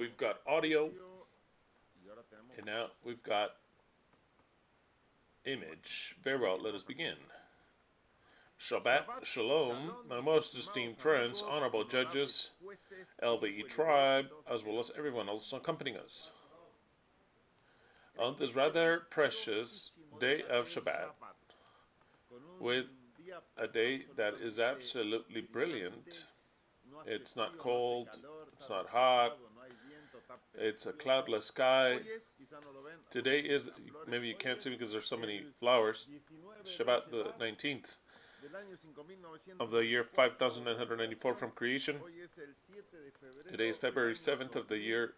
we've got audio, and now we've got image. Very well, let us begin. Shabbat Shalom, my most esteemed friends, honorable judges, LBE tribe, as well as everyone else accompanying us. On this rather precious day of Shabbat, with a day that is absolutely brilliant. It's not cold, it's not hot, it's a cloudless sky. Today is, maybe you can't see because there's so many flowers, Shabbat the 19th of the year 5994 from creation. Today is February 7th of the year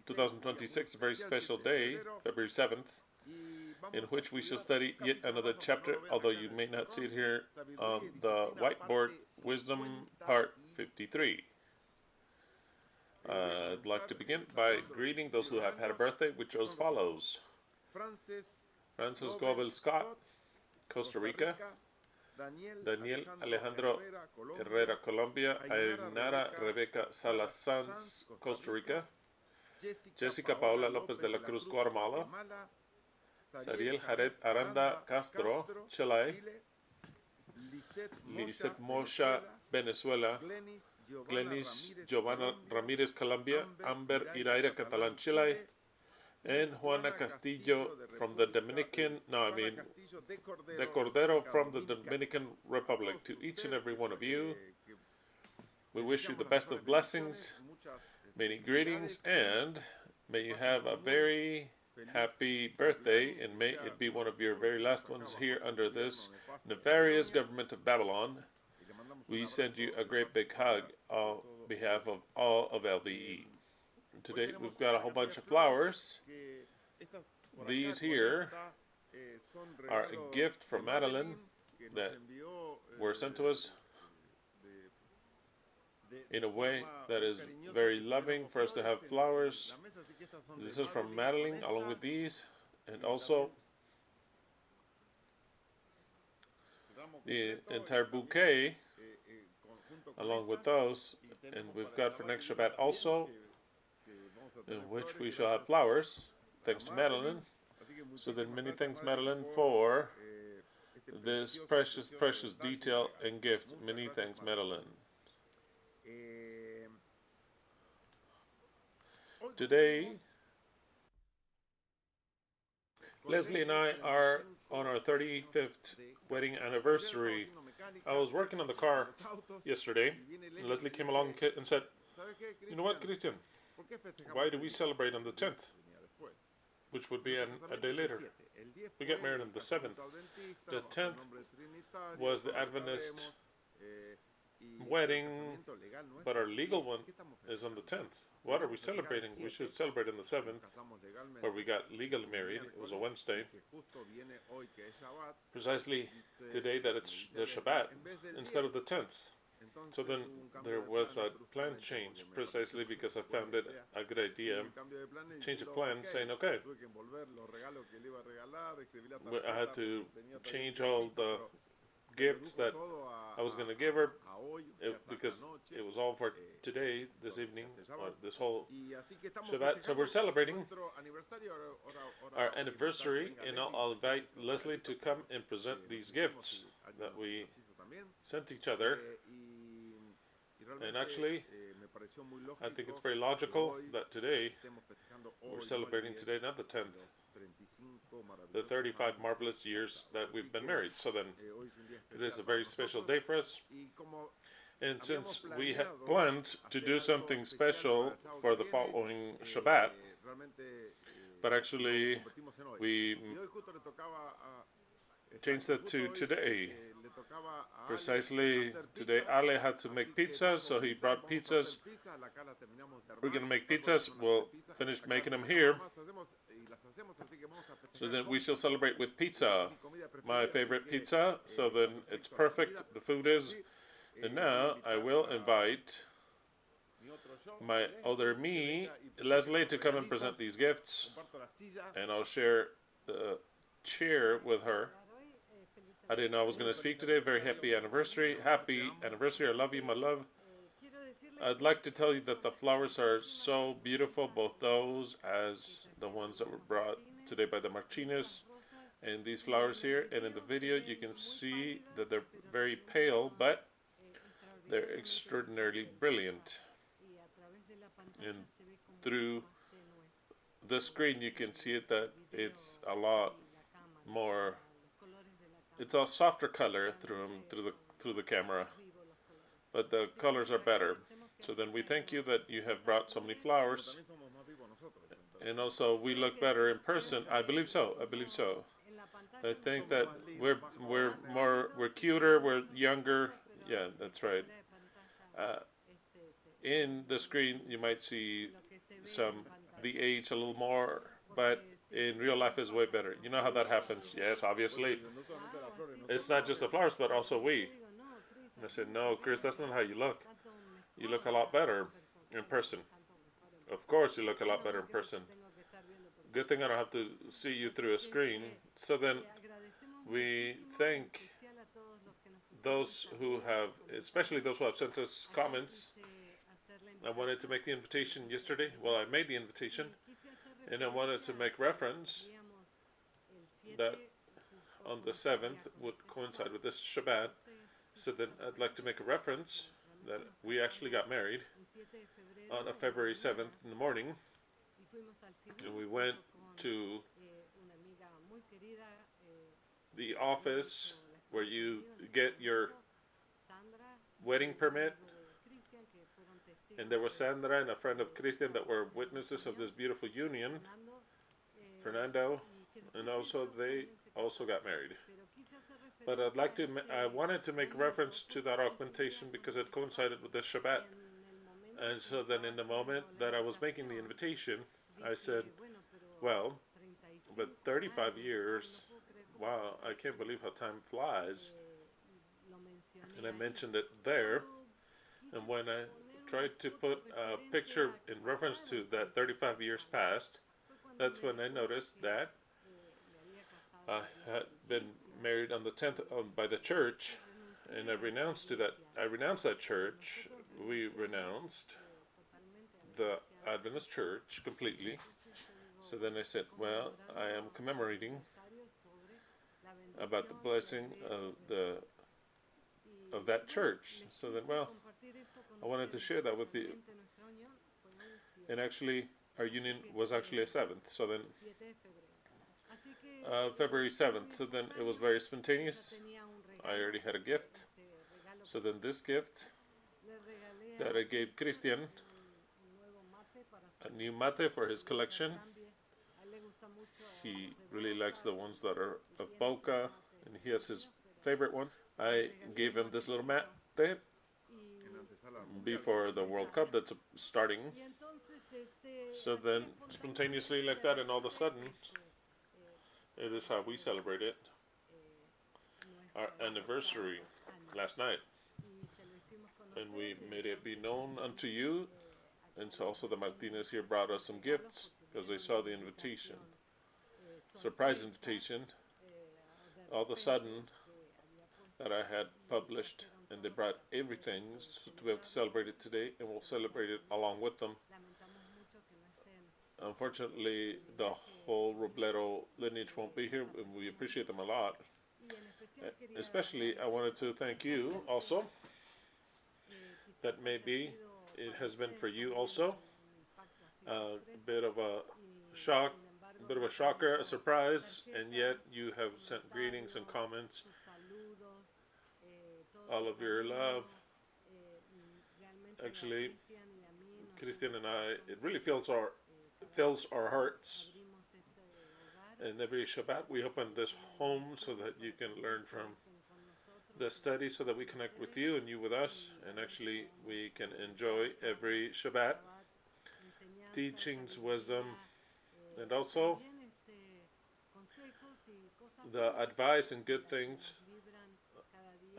2026, a very special day, February 7th, in which we shall study yet another chapter, although you may not see it here on the whiteboard, Wisdom Part 53. I'd like to begin by greeting those who have had a birthday, which are as follows. Francis Gobel Scott, Costa Rica. Daniel Alejandro Herrera, Colombia. Ainara Rebecca Salas Sanz, Costa Rica. Jessica Paola Lopez de la Cruz, Guatemala. Sariel Jared Aranda Castro, Chile. Lisette Mosha, Venezuela. Glenis Giovanna Ramirez, Colombia. Amber Iraira Catalan, Chile. And Juana Castillo from the de Cordero from the Dominican Republic. To each and every one of you, we wish you the best of blessings, many greetings, and may you have a very happy birthday, and may it be one of your very last ones here under this nefarious government of Babylon. We send you a great big hug on behalf of all of LVE. Today we've got a whole bunch of flowers. These here are a gift from Madeline that were sent to us in a way that is very loving for us to have flowers. This is from Madeline along with these, and also the entire bouquet along with those. And we've got for next Shabbat also, in which we shall have flowers, thanks to Madeline. So then many thanks, Madeline, for this precious, precious detail and gift. Many thanks, Madeline. Today, Leslie and I are on our 35th wedding anniversary. I was working on the car yesterday, and Leslie came along and said, "You know what, Christian? Why do we celebrate on the 10th, which would be a day later? We get married on the 7th. The 10th was the Adventist wedding, but our legal one is on the 10th. What are we celebrating? We should celebrate on the 7th, where we got legally married. It was a Wednesday, precisely today that it's the Shabbat, instead of the 10th. So then there was a plan change, precisely because I found it a good idea. Change of plan, saying, okay, I had to change all the gifts that I was going to give her, because it was all for today, this evening, or this whole Shabbat. So we're celebrating our anniversary, and I'll invite Leslie to come and present these gifts that we sent each other. And actually, I think it's very logical that today we're celebrating today, not the 10th, the 35 marvelous years that we've been married. So then, today is a very special day for us. And since we had planned to do something special for the following Shabbat, but actually we changed it to today. Precisely today, Ale had to make pizzas, so he brought pizzas. We're going to make pizzas. We'll finish making them here. So then we shall celebrate with pizza, my favorite pizza. So then it's perfect, the food is. And now I will invite my other me, Leslie, to come and present these gifts. And I'll share the chair with her. I didn't know I was going to speak today. Very happy anniversary. Happy anniversary. I love you, my love. I'd like to tell you that the flowers are so beautiful, both those as the ones that were brought today by the Martinez, and these flowers here. And in the video, you can see that they're very pale, but they're extraordinarily brilliant. And through the screen, you can see it that it's a lot more. It's a softer color through the camera, but the colors are better. So then we thank you that you have brought so many flowers, and also we look better in person. I believe so. I believe so. I think that we're cuter, we're younger. Yeah, that's right. In the screen, you might see the age a little more, but in real life is way better. You know how that happens? Yes, obviously. It's not just the flowers, but also we. And I said, no, Chris, that's not how you look. You look a lot better in person. Of course, you look a lot better in person. Good thing I don't have to see you through a screen. So then we thank those who have, especially those who have sent us comments. I wanted to make the invitation yesterday. Well, I made the invitation, and I wanted to make reference that on the 7th would coincide with this Shabbat. So then I'd like to make a reference that we actually got married on a February 7th in the morning, and we went to the office where you get your wedding permit, and there was Sandra and a friend of Christian that were witnesses of this beautiful union, Fernando, and also they also got married. But I wanted to make reference to that augmentation because it coincided with this Shabbat. And so then in the moment that I was making the invitation, I said, well, but 35 years, wow, I can't believe how time flies. And I mentioned it there. And when I tried to put a picture in reference to that 35 years past, that's when I noticed that I had been married on the 10th by the church, and I renounced that church. We renounced the Adventist church completely. So then I said, well, I am commemorating about the blessing of that church. So then, well, I wanted to share that with you. And actually, our union was actually a 7th. So then, February 7th. So then it was very spontaneous. I already had a gift. So then this gift that I gave Christian, a new mate for his collection. He really likes the ones that are of Boca, and he has his favorite one. I gave him this little mate before the World Cup that's starting. So then, spontaneously like that, and all of a sudden, it is how we celebrate it. Our anniversary last night. And we made it be known unto you. And so also the Martinez here brought us some gifts because they saw the invitation. Surprise invitation. All of a sudden that I had published, and they brought everything to be able to celebrate it today, and we'll celebrate it along with them. Unfortunately, the whole Robledo lineage won't be here, and we appreciate them a lot. Especially, I wanted to thank you also. That maybe it has been for you also a bit of a shock, a bit of a shocker, a surprise, and yet you have sent greetings and comments, all of your love. Actually, Christian and I, it really fills our hearts. And every Shabbat we open this home so that you can learn from the study, so that we connect with you and you with us, and actually we can enjoy every Shabbat teachings, wisdom, and also the advice and good things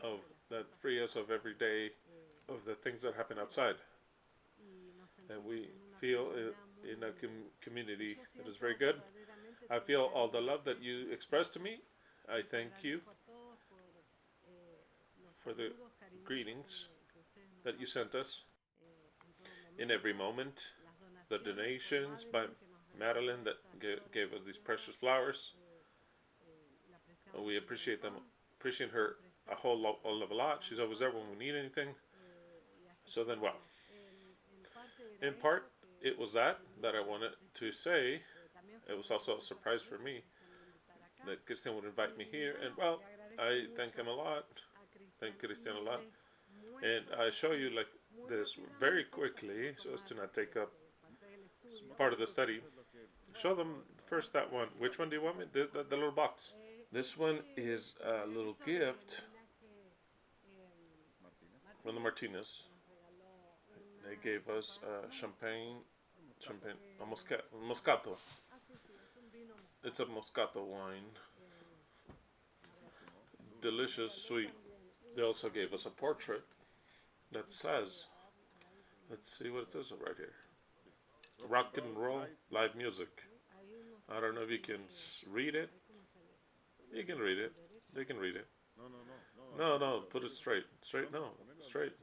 of that free us of every day of the things that happen outside. And we feel in a community that is very good. I feel all the love that you expressed to me. I thank you for the greetings that you sent us. in every moment. The donations by Madeline that gave us these precious flowers. We appreciate them, appreciate her a lot. She's always there when we need anything. So then, well, in part, it was that I wanted to say. It was also a surprise for me that Christian would invite me here, and well, I thank him a lot. Thank Christian a lot, and I show you like this very quickly, so as to not take up part of the study. Show them first that one. Which one do you want me? The little box. This one is a little gift from the Martinez. They gave us champagne, a Moscato. It's a Moscato wine. Delicious, sweet. They also gave us a portrait that says, let's see what it says right here. Rock and roll, live music. I don't know if you can read it. You can read it. They can read it. No, put it straight. Straight, no, straight.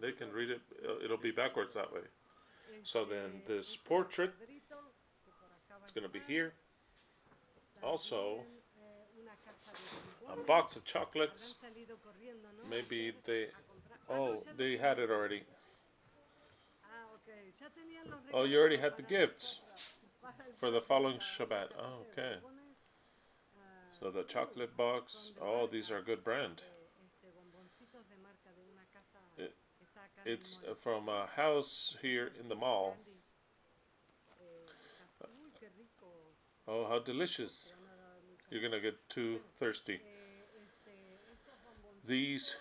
They can read it. It'll be backwards that way. So then this portrait, it's going to be here. Also, a box of chocolates. Maybe they had it already. Oh, you already had the gifts for the following Shabbat. Oh, okay. So the chocolate box. Oh, these are good brand. It's from a house here in the mall. Oh, how delicious. You're going to get too thirsty. These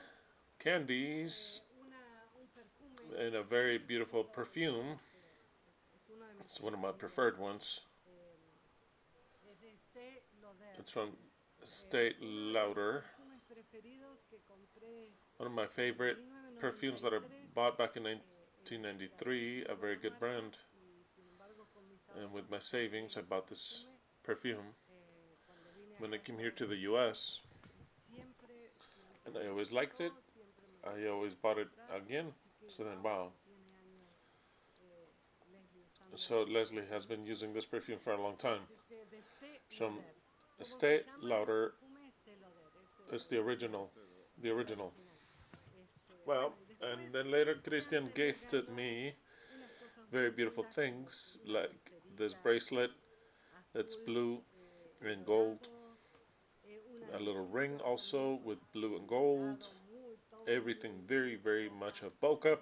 candies and a very beautiful perfume. It's one of my preferred ones. It's from Estée Lauder. One of my favorite perfumes that I bought back in 1993, a very good brand. And with my savings, I bought this perfume when I came here to the US. And I always liked it. I always bought it again. So then, wow. So Leslie has been using this perfume for a long time. From Estée Lauder. It's the original. The original. Well, and then later Christian gifted me very beautiful things, like this bracelet that's blue and gold. A little ring also with blue and gold. Everything very, very much of bokeh.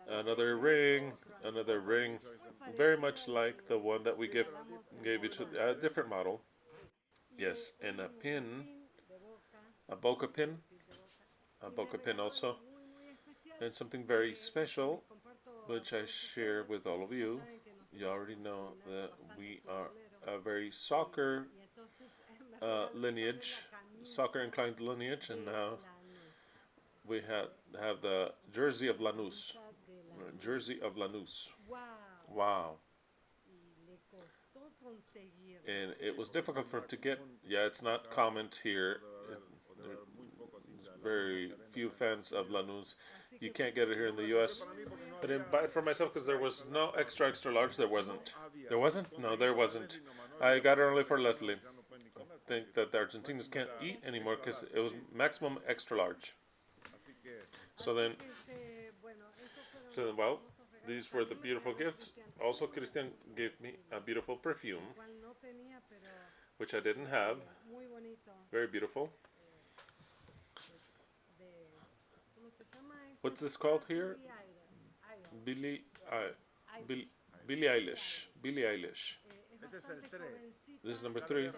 Another ring, very much like the one that we gave you to a different model. Yes, and a pin, a bokeh pin also, and something very special, which I share with all of you. You already know that we are a very soccer lineage, soccer inclined lineage, and now we have the jersey of Lanús. Jersey of Lanús. Wow. And it was difficult for him to get. Yeah, it's not common here. There's very few fans of Lanús. You can't get it here in the U.S. I didn't buy it for myself because there was no extra large. There wasn't. There wasn't? No, there wasn't. I got it only for Leslie. I think that the Argentinians can't eat anymore because it was maximum extra large. So then, well, these were the beautiful gifts. Also, Christian gave me a beautiful perfume, which I didn't have. Very beautiful. What's this called here? Billie Eilish. Billie Eilish. This is number 3.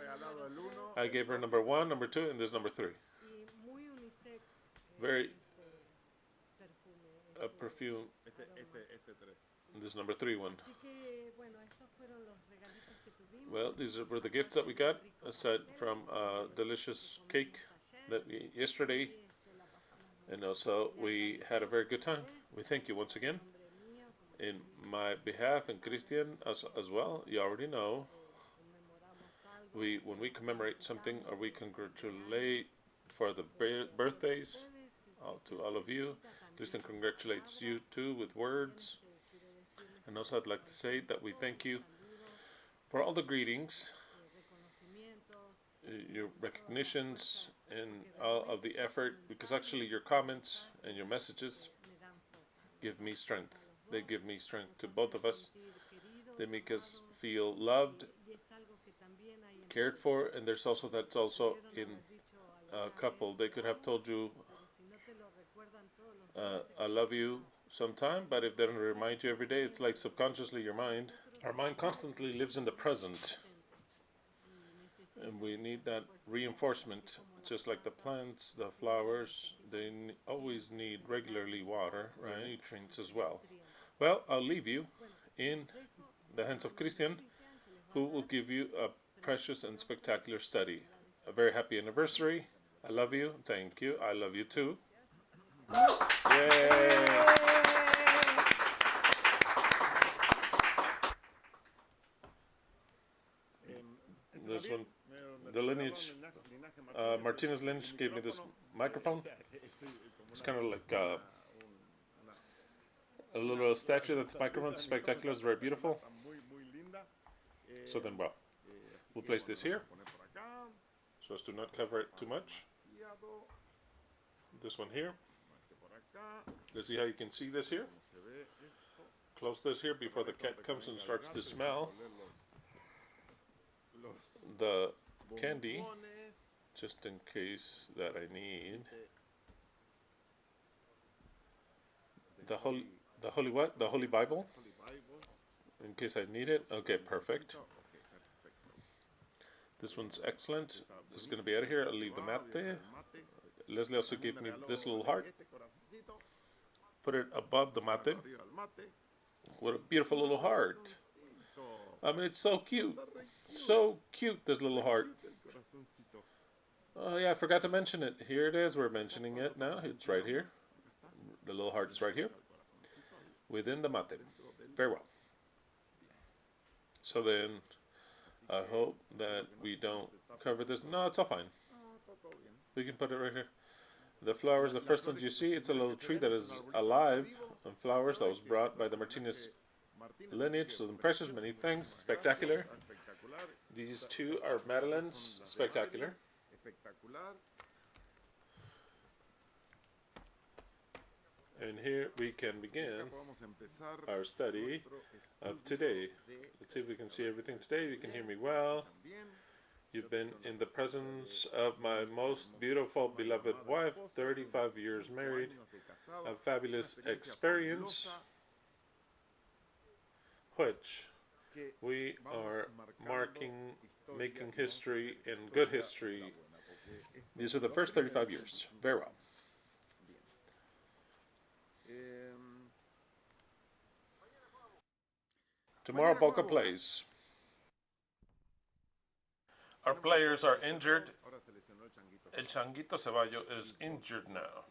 I gave her number 1, number 2, and this is number 3. Very a perfume. This is number 3 one. Well, these were the gifts that we got, aside from a delicious cake that yesterday. And also, we had a very good time. We thank you once again. In my behalf and Christian as well, you already know, when we commemorate something or we congratulate for the birthdays to all of you. Christian congratulates you too with words. And also I'd like to say that we thank you for all the greetings, your recognitions, and all of the effort, because actually your comments and your messages give me strength. They give me strength to both of us. They make us feel loved, cared for, and that's also in a couple. They could have told you, I love you sometime, but if they don't remind you every day, it's like subconsciously your mind. Our mind constantly lives in the present, and we need that reinforcement, just like the plants, the flowers, they always need regularly water, right? Nutrients as well. Well, I'll leave you in the hands of Christian, who will give you a precious and spectacular study. A very happy anniversary. I love you. Thank you. I love you too. Yay! This one, the lineage, Martinez Lynch gave me this microphone. It's kind of like a little statue that's a microphone. It's spectacular. It's very beautiful. So then, well, we'll place this here so as to not cover it too much. This one here. Let's see how you can see this here. Close this here before the cat comes and starts to smell the candy, just in case that I need. The holy what? The Holy Bible? In case I need it? Okay, perfect. This one's excellent. This is going to be out of here. I'll leave the mate. Leslie also gave me this little heart. Put it above the mate. What a beautiful little heart. I mean, it's so cute. So cute, this little heart. Oh yeah, I forgot to mention it. Here it is. We're mentioning it now. It's right here. The little heart is right here. Within the mate. Very well. So then, I hope that we don't cover this. No, it's all fine. We can put it right here. The flowers, the first ones you see, it's a little tree that is alive and flowers that was brought by the Martinez lineage. So precious, many thanks, spectacular. These two are Madeline's, spectacular. And here we can begin our study of today. Let's see if we can see everything today. You can hear me well. You've been in the presence of my most beautiful, beloved wife, 35 years married, a fabulous experience, which we are making history and good history. These are the first 35 years. Very well. Tomorrow Boca plays. Our players are injured. El Changuito Ceballo is injured now.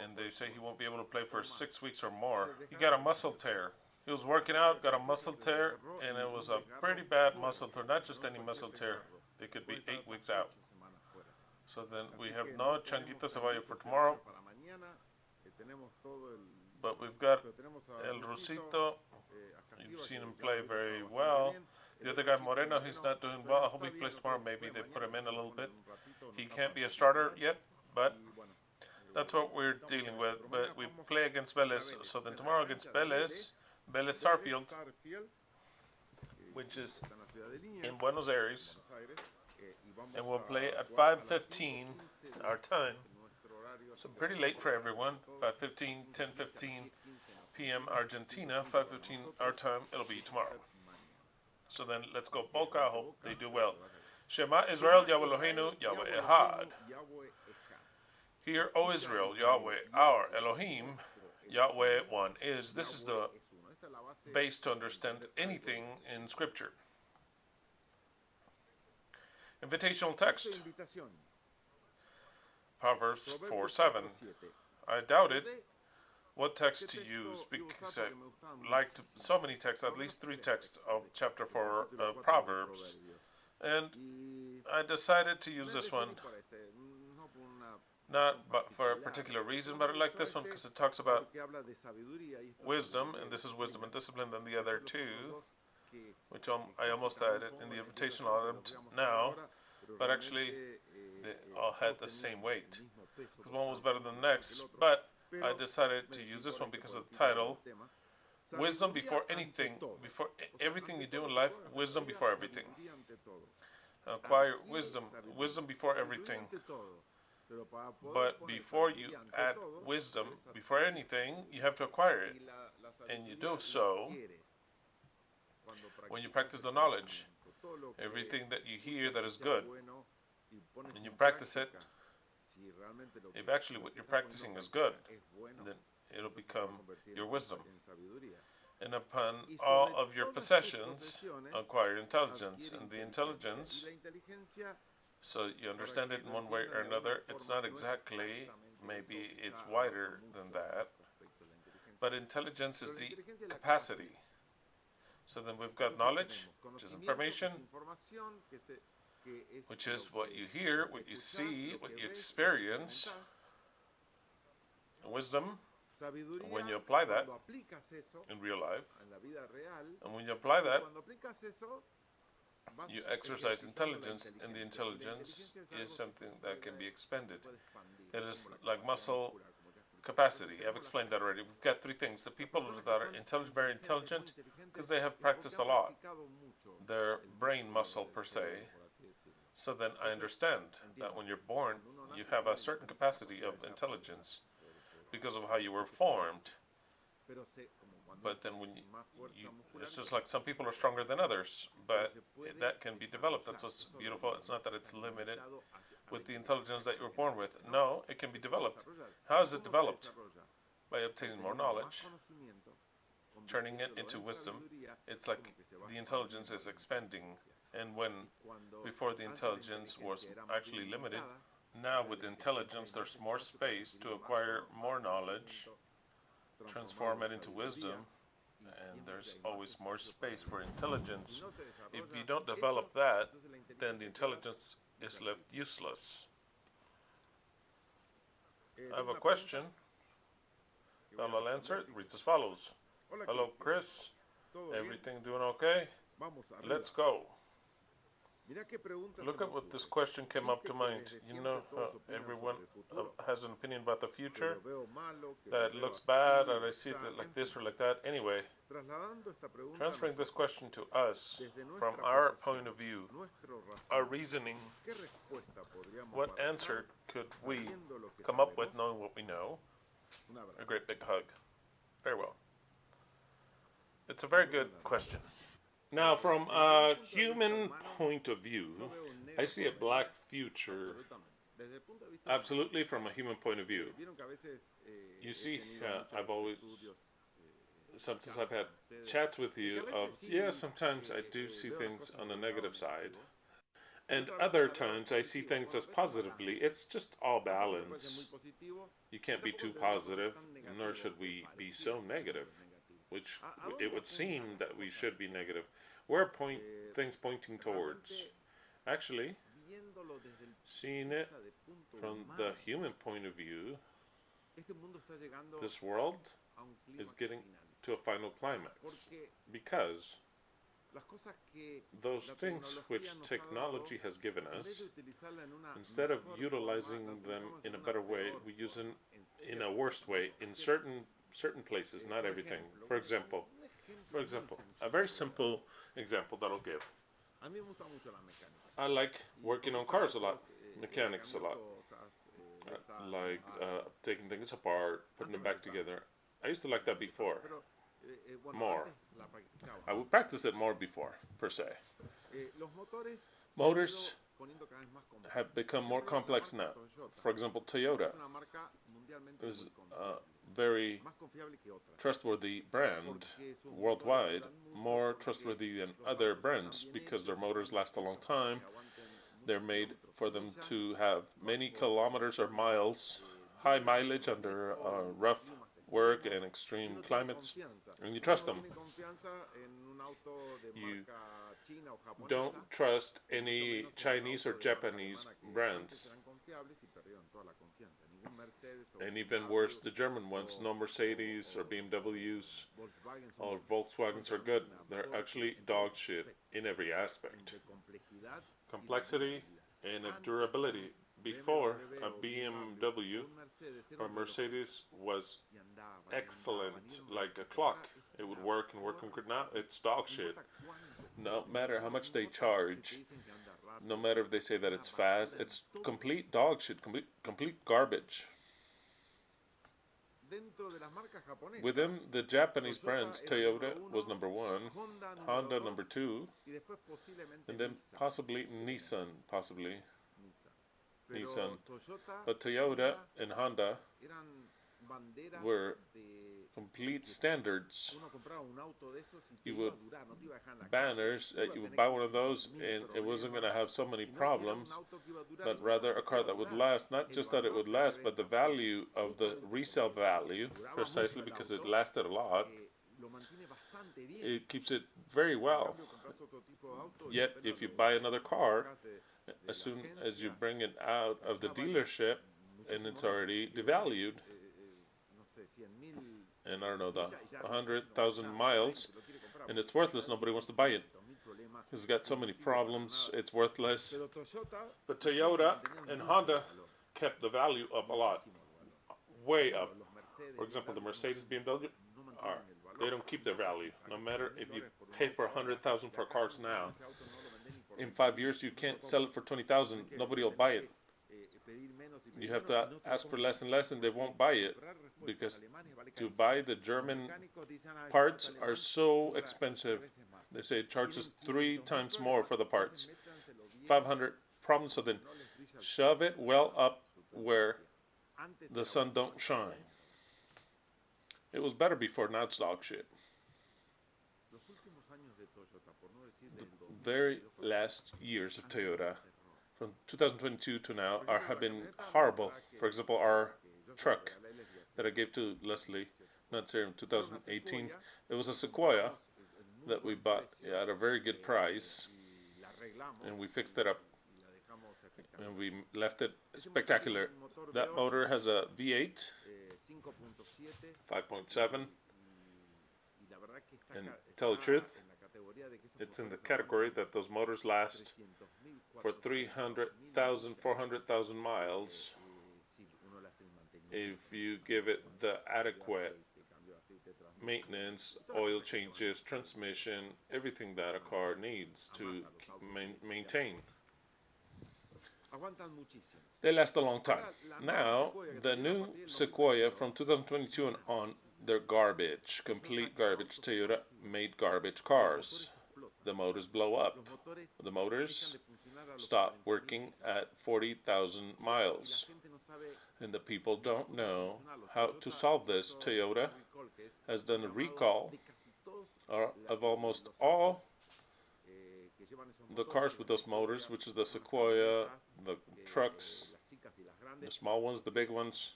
And they say he won't be able to play for 6 weeks or more. He got a muscle tear. He was working out, got a muscle tear, and it was a pretty bad muscle tear. Not just any muscle tear. It could be 8 weeks out. So then we have no Changuito Ceballo for tomorrow. But we've got El Rosito. You've seen him play very well. The other guy, Moreno, he's not doing well. I hope he plays tomorrow. Maybe they put him in a little bit. He can't be a starter yet, but that's what we're dealing with. But we play against Vélez. So then tomorrow against Vélez Starfield, which is in Buenos Aires, and we'll play at 5:15 our time. So pretty late for everyone. 5:15, 10:15 p.m. Argentina, 5:15 our time. It'll be tomorrow. So then let's go Boca. I hope they do well. Shemah Israel, YHWH Eloheinu, YHWH Ekhad. Hear, O Israel, Yahweh, our Elohim, Yahweh one is. This is the base to understand anything in Scripture. Invitational text. Proverbs 4:7. I doubted what text to use because I liked so many texts, at least 3 texts of chapter 4 of Proverbs. And I decided to use this one, not but for a particular reason, but I like this one because it talks about wisdom, and this is wisdom and discipline, than the other two, which I almost added in the invitational item now, but actually they all had the same weight. Because one was better than the next, but I decided to use this one because of the title. Wisdom before anything, before everything you do in life, wisdom before everything. Acquire wisdom, wisdom before everything. But before you add wisdom, before anything, you have to acquire it. And you do so when you practice the knowledge. Everything that you hear that is good, and you practice it, if actually what you're practicing is good, then it'll become your wisdom. And upon all of your possessions, acquire intelligence. And the intelligence, so you understand it in one way or another, it's not exactly, maybe it's wider than that, but intelligence is the capacity. So then we've got knowledge, which is information, which is what you hear, what you see, what you experience. Wisdom, when you apply that in real life, and when you apply that, you exercise intelligence, and the intelligence is something that can be expended. It is like muscle capacity. I've explained that already. We've got three things. The people that are intelligent, very intelligent, because they have practiced a lot. Their brain muscle, per se. So then I understand that when you're born, you have a certain capacity of intelligence because of how you were formed. But then when it's just like some people are stronger than others, but that can be developed. That's what's beautiful. It's not that it's limited with the intelligence that you were born with. No, it can be developed. How is it developed? By obtaining more knowledge, turning it into wisdom. It's like the intelligence is expanding. And when before the intelligence was actually limited, now with intelligence there's more space to acquire more knowledge, transform it into wisdom, and there's always more space for intelligence. If you don't develop that, then the intelligence is left useless. I have a question. I'll answer it. It reads as follows. Hello, Chris. Everything doing okay? Let's go. Look at what this question came up to mind. You know, everyone has an opinion about the future, that looks bad, or I see it like this or like that. Anyway, transferring this question to us, from our point of view, our reasoning, what answer could we come up with knowing what we know? A great big hug. Very well. It's a very good question. Now, from a human point of view, I see a black future. Absolutely, from a human point of view. You see, I've always, since I've had chats with you, sometimes I do see things on the negative side. And other times I see things as positively. It's just all balance. You can't be too positive, nor should we be so negative, which it would seem that we should be negative. Where are things pointing towards? Actually, seeing it from the human point of view, this world is getting to a final climax, because those things which technology has given us, instead of utilizing them in a better way, we use them in a worse way in certain places, not everything. For example, a very simple example that I'll give. I like working on cars a lot, mechanics a lot. Like taking things apart, putting them back together. I used to like that before. More. I would practice it more before, per se. Motors have become more complex now. For example, Toyota is a very trustworthy brand worldwide, more trustworthy than other brands because their motors last a long time. They're made for them to have many kilometers or miles, high mileage under rough work and extreme climates, and you trust them. You don't trust any Chinese or Japanese brands And even worse, the German ones, no Mercedes or BMWs or Volkswagens are good. They're actually dog shit in every aspect. Complexity and of durability. Before, a BMW or Mercedes was excellent, like a clock. It would work and work and could not. It's dog shit. No matter how much they charge, no matter if they say that it's fast, it's complete dog shit, complete garbage. Within the Japanese brands, Toyota was number one, Honda number two, and then possibly Nissan, But Toyota and Honda were complete standards. You would banners, you would buy one of those and it wasn't going to have so many problems, but rather a car that would last. Not just that it would last, but the value of the resale value, precisely because it lasted a lot, it keeps it very well. Yet if you buy another car, as soon as you bring it out of the dealership and it's already devalued, and I don't know, the 100,000 miles, and it's worthless, nobody wants to buy it. It's got so many problems, it's worthless. But Toyota and Honda kept the value up a lot, way up. For example, the Mercedes, BMW, they don't keep their value. No matter if you pay for 100,000 for cars now, in 5 years you can't sell it for 20,000. Nobody will buy it. You have to ask for less and less, and they won't buy it because to buy the German parts are so expensive. They say it charges 3 times more for the parts. 500 problems. So then, shove it well up where the sun don't shine. It was better before. Now it's dog shit. The very last years of Toyota, from 2022 to now, have been horrible. For example, our truck that I gave to Leslie, not here in 2018, it was a Sequoia that we bought at a very good price, and we fixed it up, and we left it spectacular. That motor has a V8, 5.7, and tell the truth, it's in the category that those motors last for 300,000, 400,000 miles if you give it the adequate maintenance, oil changes, transmission, everything that a car needs to maintain. They last a long time. Now, the new Sequoia from 2022 and on, they're garbage, complete garbage. Toyota made garbage cars. The motors blow up. The motors stop working at 40,000 miles. And the people don't know how to solve this. Toyota has done a recall of almost all the cars with those motors, which is the Sequoia, the trucks, the small ones, the big ones,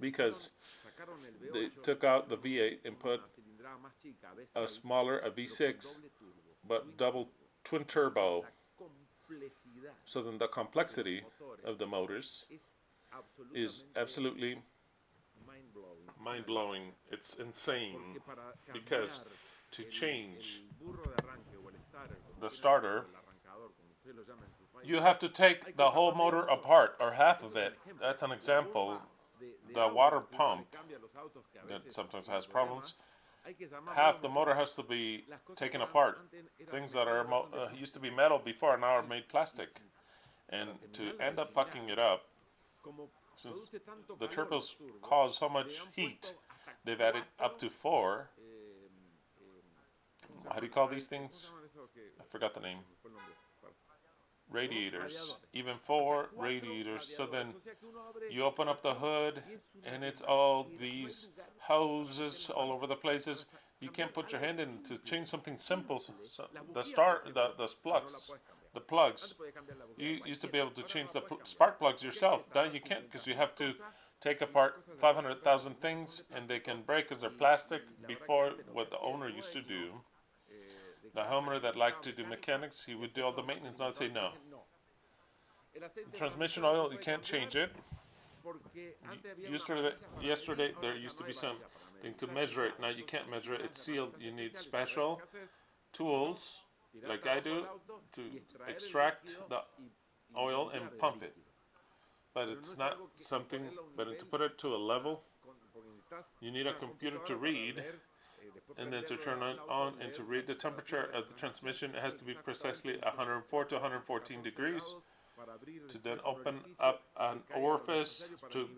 because they took out the V8 and put a smaller, a V6, but double twin turbo. So then the complexity of the motors is absolutely mind-blowing. It's insane, because to change the starter, you have to take the whole motor apart, or half of it. That's an example. The water pump that sometimes has problems, half the motor has to be taken apart. Things that are used to be metal before now are made plastic. And to end up fucking it up, since the turbos cause so much heat, they've added up to 4. How do you call these things? I forgot the name. Radiators. Even 4 radiators. So then you open up the hood and it's all these hoses all over the places. You can't put your hand in to change something simple. So the plugs. You used to be able to change the spark plugs yourself. Now you can't, because you have to take apart 500,000 things and they can break because they're plastic. Before, what the owner used to do, the homeowner that liked to do mechanics, he would do all the maintenance. Now I'd say no. The transmission oil, you can't change it. Yesterday there used to be something to measure it. Now you can't measure it. It's sealed. You need special tools, like I do, to extract the oil and pump it. But it's not something. But to put it to a level, you need a computer to read, and then to turn it on and to read the temperature of the transmission. It has to be precisely 104 to 114 degrees. To then open up an orifice to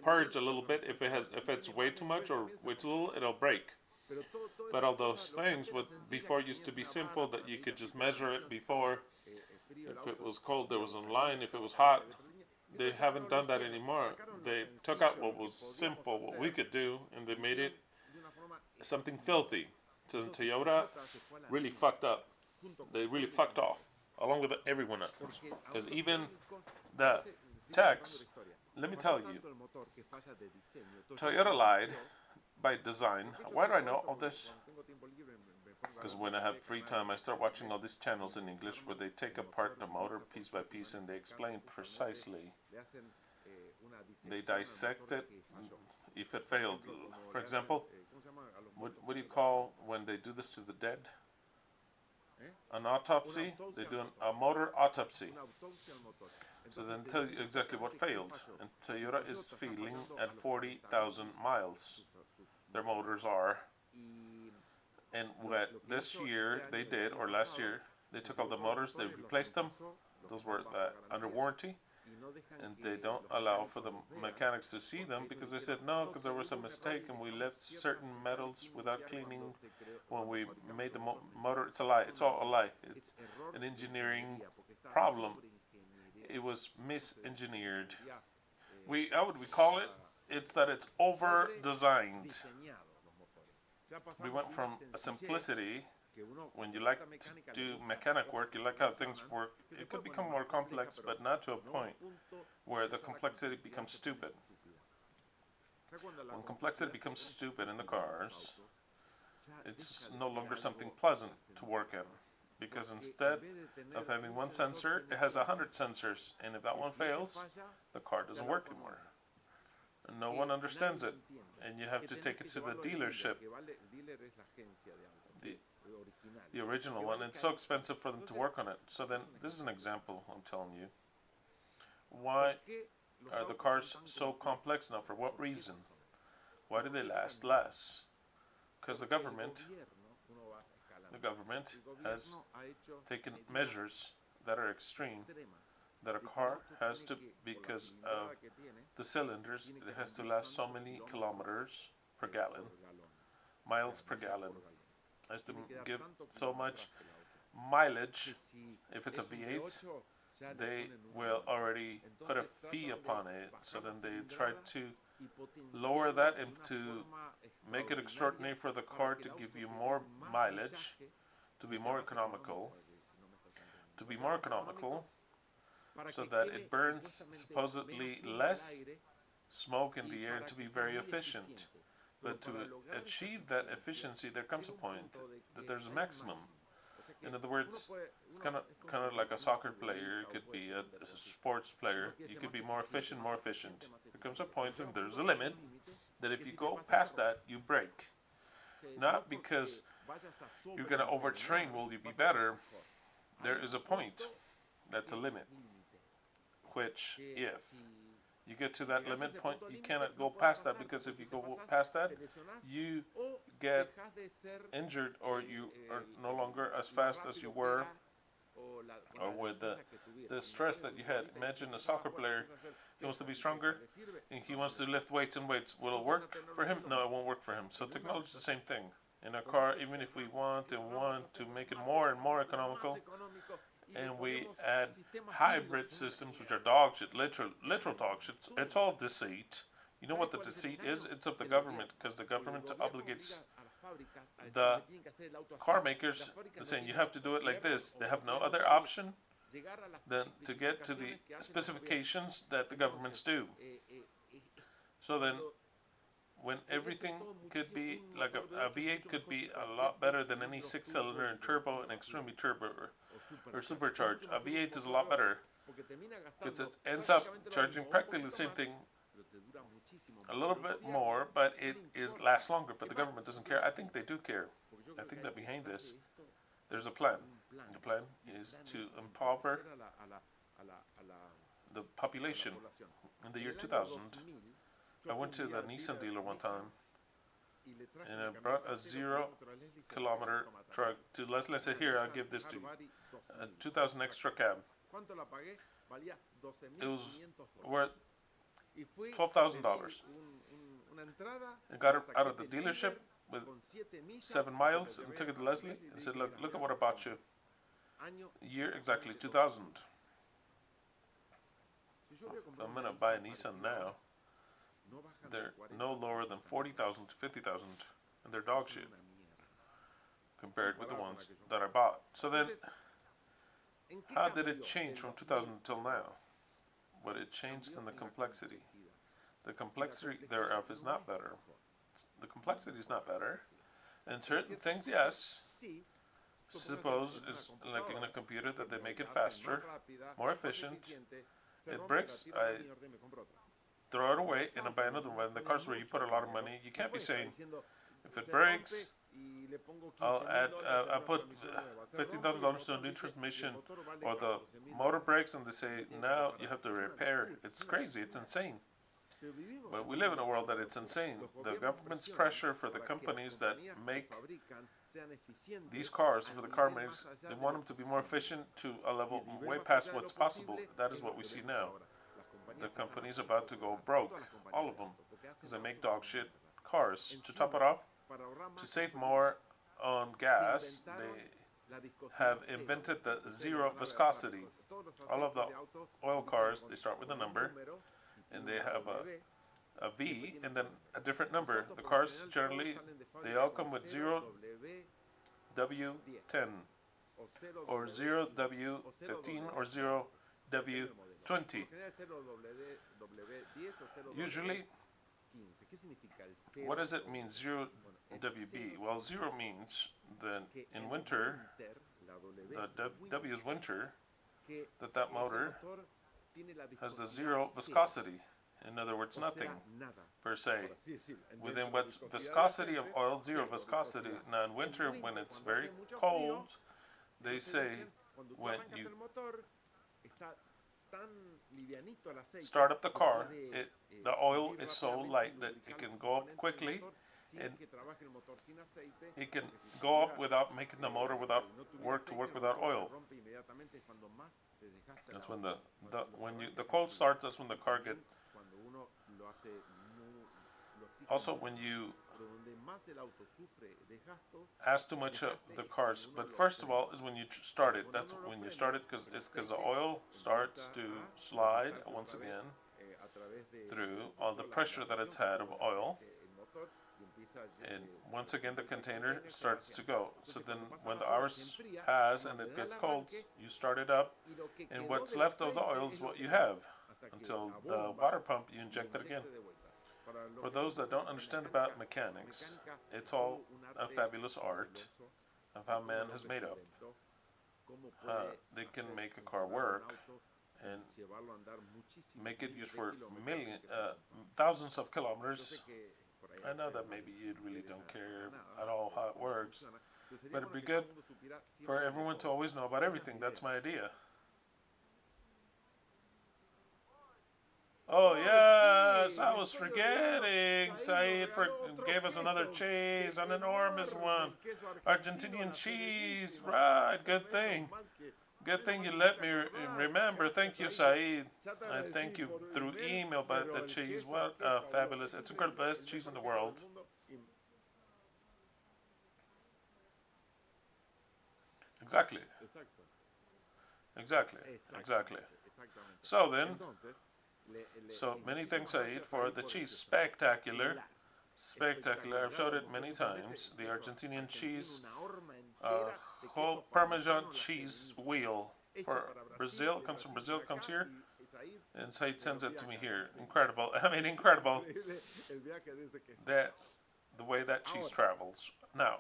purge a little bit. If it's way too much or way too little, it'll break. But all those things before used to be simple, that you could just measure it before. If it was cold, there was a line. If it was hot, they haven't done that anymore. They took out what was simple, what we could do, and they made it something filthy. So Toyota really fucked up. They really fucked off, along with everyone else. Because even the techs, let me tell you, Toyota lied by design. Why do I know all this? Because when I have free time, I start watching all these channels in English where they take apart the motor piece by piece and they explain precisely. They dissect it if it failed. For example, what do you call when they do this to the dead? An autopsy? They do a motor autopsy. So then tell you exactly what failed. And Toyota is failing at 40,000 miles. Their motors are. And what this year they did, or last year, they took all the motors, they replaced them. Those were under warranty. And they don't allow for the mechanics to see them because they said no, because there was a mistake and we left certain metals without cleaning when we made the motor. It's a lie. It's all a lie. It's an engineering problem. It was misengineered. How would we call it? It's that it's over-designed. We went from a simplicity. When you like to do mechanic work, you like how things work, it could become more complex, but not to a point where the complexity becomes stupid. When complexity becomes stupid in the cars, it's no longer something pleasant to work in. Because instead of having one sensor, it has 100 sensors, and if that one fails, the car doesn't work anymore. And no one understands it, and you have to take it to the dealership. The original one. It's so expensive for them to work on it. So then, this is an example I'm telling you. Why are the cars so complex now? For what reason? Why do they last less? Because the government has taken measures that are extreme, that a car has to, because of the cylinders, it has to last so many kilometers per gallon, miles per gallon. Has to give so much mileage. If it's a V8, they will already put a fee upon it. So then they try to lower that and to make it extraordinary for the car to give you more mileage, to be more economical, so that it burns supposedly less smoke in the air and to be very efficient. But to achieve that efficiency, there comes a point that there's a maximum. In other words, it's kind of like a soccer player. It could be a sports player. You could be more efficient. There comes a point and there's a limit that if you go past that, you break. Not because you're going to overtrain, will you be better? There is a point. That's a limit. Which, if you get to that limit point, you cannot go past that, because if you go past that, you get injured, or you are no longer as fast as you were, or with the stress that you had. Imagine a soccer player, he wants to be stronger, and he wants to lift weights and weights. Will it work for him? No, it won't work for him. So technology is the same thing. In a car, even if we want to make it more and more economical, and we add hybrid systems, which are dog shit, literal dog shit. It's all deceit. You know what the deceit is? It's of the government, because the government obligates the car makers, saying you have to do it like this. They have no other option than to get to the specifications that the governments do. So then, when everything could be, like a V8 could be a lot better than any 6-cylinder and turbo and extremely turbo or supercharged. A V8 is a lot better. because it ends up charging practically the same thing, a little bit more, but it lasts longer. But the government doesn't care. I think they do care. I think that behind this, there's a plan. The plan is to empower the population. In the year 2000, I went to the Nissan dealer one time, and I brought a 0-kilometer truck to Leslie. I said, "Here, I'll give this to you, a 2000 extra cab." It was worth $12,000. I got it out of the dealership with 7 miles and took it to Leslie and said, look at what I bought you. Year exactly 2000. If I'm going to buy a Nissan now, they're no lower than 40,000 to 50,000, and they're dog shit compared with the ones that I bought. So then, how did it change from 2000 until now? Well, it changed in the complexity. The complexity thereof is not better. The complexity is not better. And certain things, yes. Suppose it's like in a computer that they make it faster, more efficient. It breaks, I throw it away and I buy another one. In the cars where you put a lot of money, you can't be saying, if it breaks, I'll put $15,000 to a new transmission, or the motor breaks and they say, now you have to repair it. It's crazy, it's insane. But we live in a world that it's insane. The government's pressure for the companies that make these cars, for the car makers, they want them to be more efficient to a level way past what's possible. That is what we see now. The company's about to go broke, all of them, because they make dog shit cars. To top it off, to save more on gas, they have invented the zero viscosity. All of the oil cars, they start with a number, and they have a V and then a different number. The cars generally, they all come with 0W10 or 0W15 or 0W20. Usually, what does it mean, 0WB? Well, 0 means that in winter, the W is winter, that motor has the zero viscosity. In other words, nothing per se. Within what's viscosity of oil, zero viscosity. Now in winter, when it's very cold, they say when you start up the car, the oil is so light that it can go up quickly, and it can go up without making the motor work without oil. That's when the cold starts. That's when the car gets. Also, when you ask too much of the cars, but first of all is when you start it. That's when you start it, because the oil starts to slide once again through all the pressure that it's had of oil, and once again the container starts to go. So then when the hours pass and it gets cold, you start it up, and what's left of the oil is what you have until the water pump, you inject it again. For those that don't understand about mechanics, it's all a fabulous art of how man has made up. They can make a car work and make it used for thousands of kilometers. I know that maybe you really don't care at all how it works, but it'd be good for everyone to always know about everything. That's my idea. Oh yes, I was forgetting. Said gave us another cheese, an enormous one. Argentinian cheese, right, good thing. Good thing you let me remember. Thank you, Said. I thank you through email about the cheese. What fabulous. It's incredible. Best cheese in the world. Exactly. So then, many thanks, Said, for the cheese. Spectacular. I've showed it many times. The Argentinian cheese, whole Parmesan cheese wheel for Brazil. It comes from Brazil, comes here, and Said sends it to me here. Incredible. I mean, incredible. That the way that cheese travels. Now,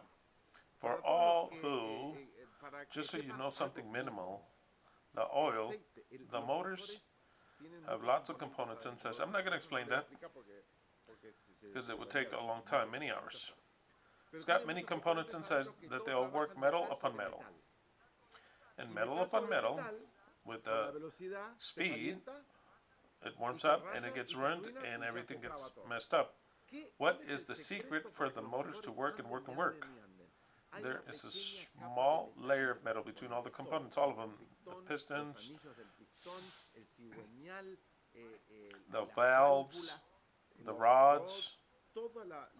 for all who, just so you know something minimal, The oil, the motors have lots of components inside. I'm not going to explain that because it would take a long time, many hours. It's got many components inside that they all work metal upon metal. And metal upon metal, with the speed, it warms up and it gets ruined and everything gets messed up. What is the secret for the motors to work and work and work? There is a small layer of metal between all the components, all of them. The pistons, the valves, the rods,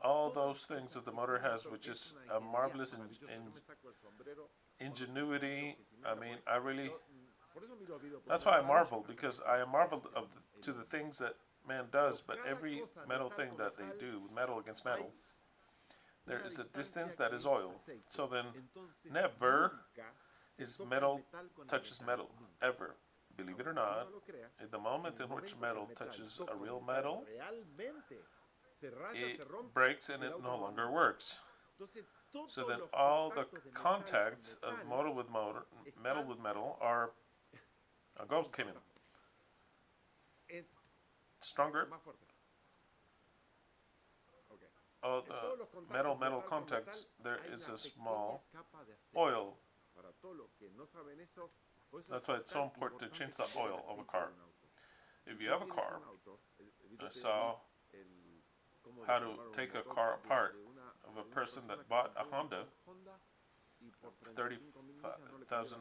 all those things that the motor has, which is a marvelous ingenuity. I mean, that's why I marvel, because I am marveled to the things that man does, but every metal thing that they do, metal against metal, there is a distance that is oil. So then, never is metal touches metal, ever. Believe it or not, in the moment in which metal touches a real metal, it breaks and it no longer works. So then all the contacts of metal with metal are a ghost came in. Stronger. All the metal contacts, there is a small oil. That's why it's so important to change the oil of a car. If you have a car, I saw how to take a car apart of a person that bought a Honda, 35,000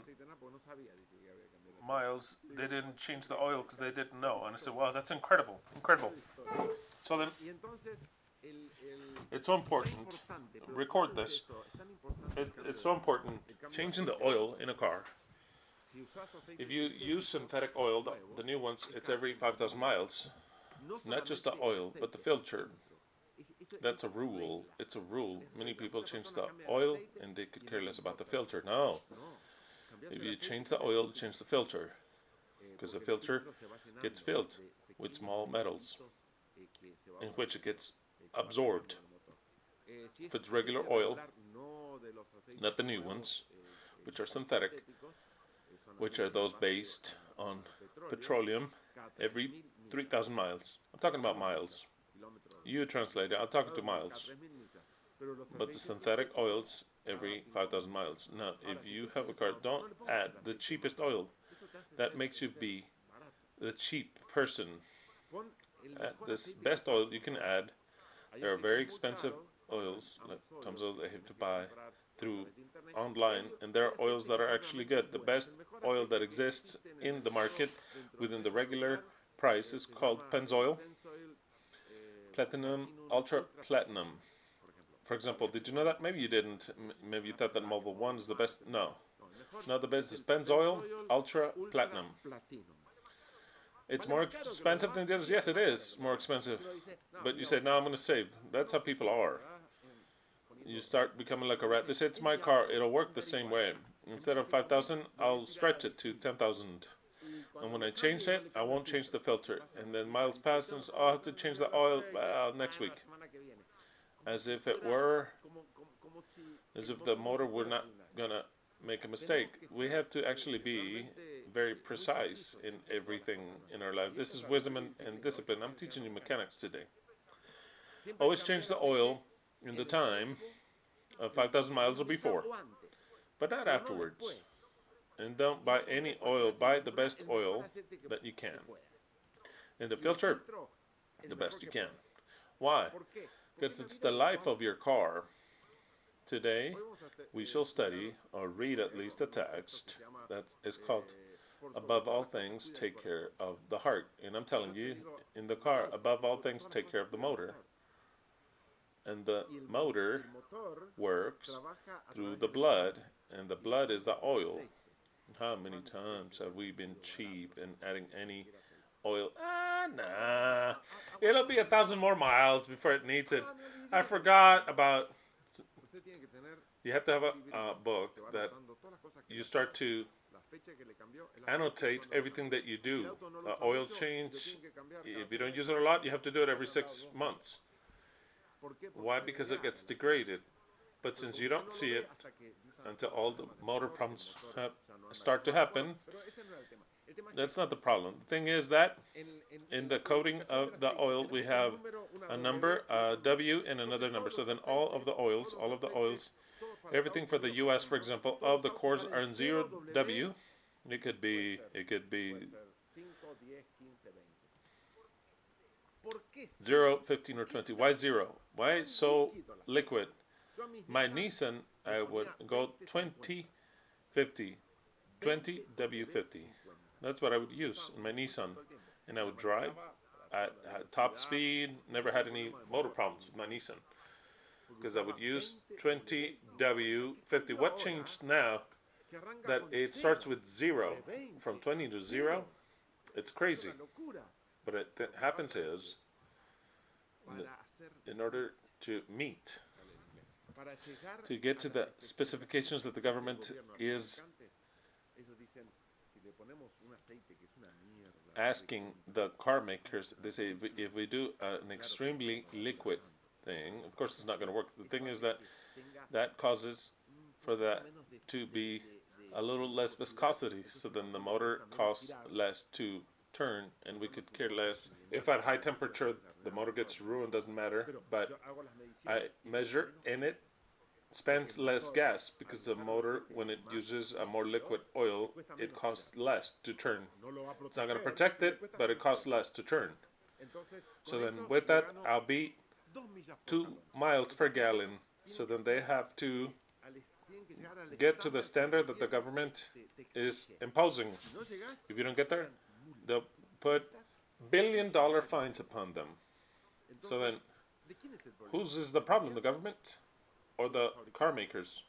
miles. They didn't change the oil because they didn't know. And I said, wow, that's incredible, incredible. So then, it's so important, record this, it's so important, changing the oil in a car. If you use synthetic oil, the new ones, it's every 5,000 miles. Not just the oil, but the filter. That's a rule. It's a rule. Many people change the oil and they could care less about the filter. No. If you change the oil, change the filter. Because the filter gets filled with small metals in which it gets absorbed. If it's regular oil, not the new ones, which are synthetic, which are those based on petroleum, every 3,000 miles. I'm talking about miles. You translate it, I'm talking to miles. But the synthetic oils, every 5,000 miles. Now, if you have a car, don't add the cheapest oil. That makes you be the cheap person. Add this best oil you can add. There are very expensive oils, like tons of they have to buy through online, and there are oils that are actually good. The best oil that exists in the market within the regular price is called Pennzoil Platinum, Ultra Platinum. For example, did you know that? Maybe you didn't. Maybe you thought that Mobil 1 is the best. No, the best is Pennzoil Ultra Platinum. It's more expensive than the others. Yes, it is more expensive. But you say, no, I'm going to save. That's how people are. You start becoming like a rat. They say, it's my car. It'll work the same way. Instead of 5,000, I'll stretch it to 10,000. And when I change it, I won't change the filter. And then miles pass, and so I'll have to change the oil next week. As if it were, as if the motor were not going to make a mistake. We have to actually be very precise in everything in our life. This is wisdom and discipline. I'm teaching you mechanics today. Always change the oil in the time of 5,000 miles or before, but not afterwards. And don't buy any oil. Buy the best oil that you can. And the filter, the best you can. Why? Because it's the life of your car. Today, we shall study, or read at least a text, that is called, above all things, take care of the heart. And I'm telling you, in the car, above all things, take care of the motor. And the motor works through the blood, and the blood is the oil. How many times have we been cheap in adding any oil? Nah. It'll be 1,000 more miles before it needs it. I forgot about... You have to have a book that you start to annotate everything that you do. Oil change, if you don't use it a lot, you have to do it every 6 months. Why? Because it gets degraded. But since you don't see it until all the motor problems start to happen, that's not the problem. The thing is that in the coating of the oil, we have a number, a W, and another number. So then all of the oils, everything for the U.S., for example, of the cores are in 0W. It could be 0, 15, or 20. Why 0? Why so liquid? My Nissan, I would go 20, 50, 20 W50. That's what I would use in my Nissan. And I would drive at top speed, never had any motor problems with my Nissan. Because I would use 20 W50. What changed now that it starts with 0, from 20 to 0? It's crazy. But what happens is, in order to get to the specifications that the government is asking the car makers, they say if we do an extremely liquid thing, of course it's not going to work. The thing is that causes for that to be a little less viscosity, so then the motor costs less to turn, and we could care less if at high temperature the motor gets ruined, doesn't matter, but I measure, and it spends less gas because the motor, when it uses a more liquid oil, it costs less to turn. It's not going to protect it, but it costs less to turn. So then with that, I'll be 2 miles per gallon. So then they have to get to the standard that the government is imposing. If you don't get there, they'll put billion-dollar fines upon them. So then, whose is the problem? The government or the car makers?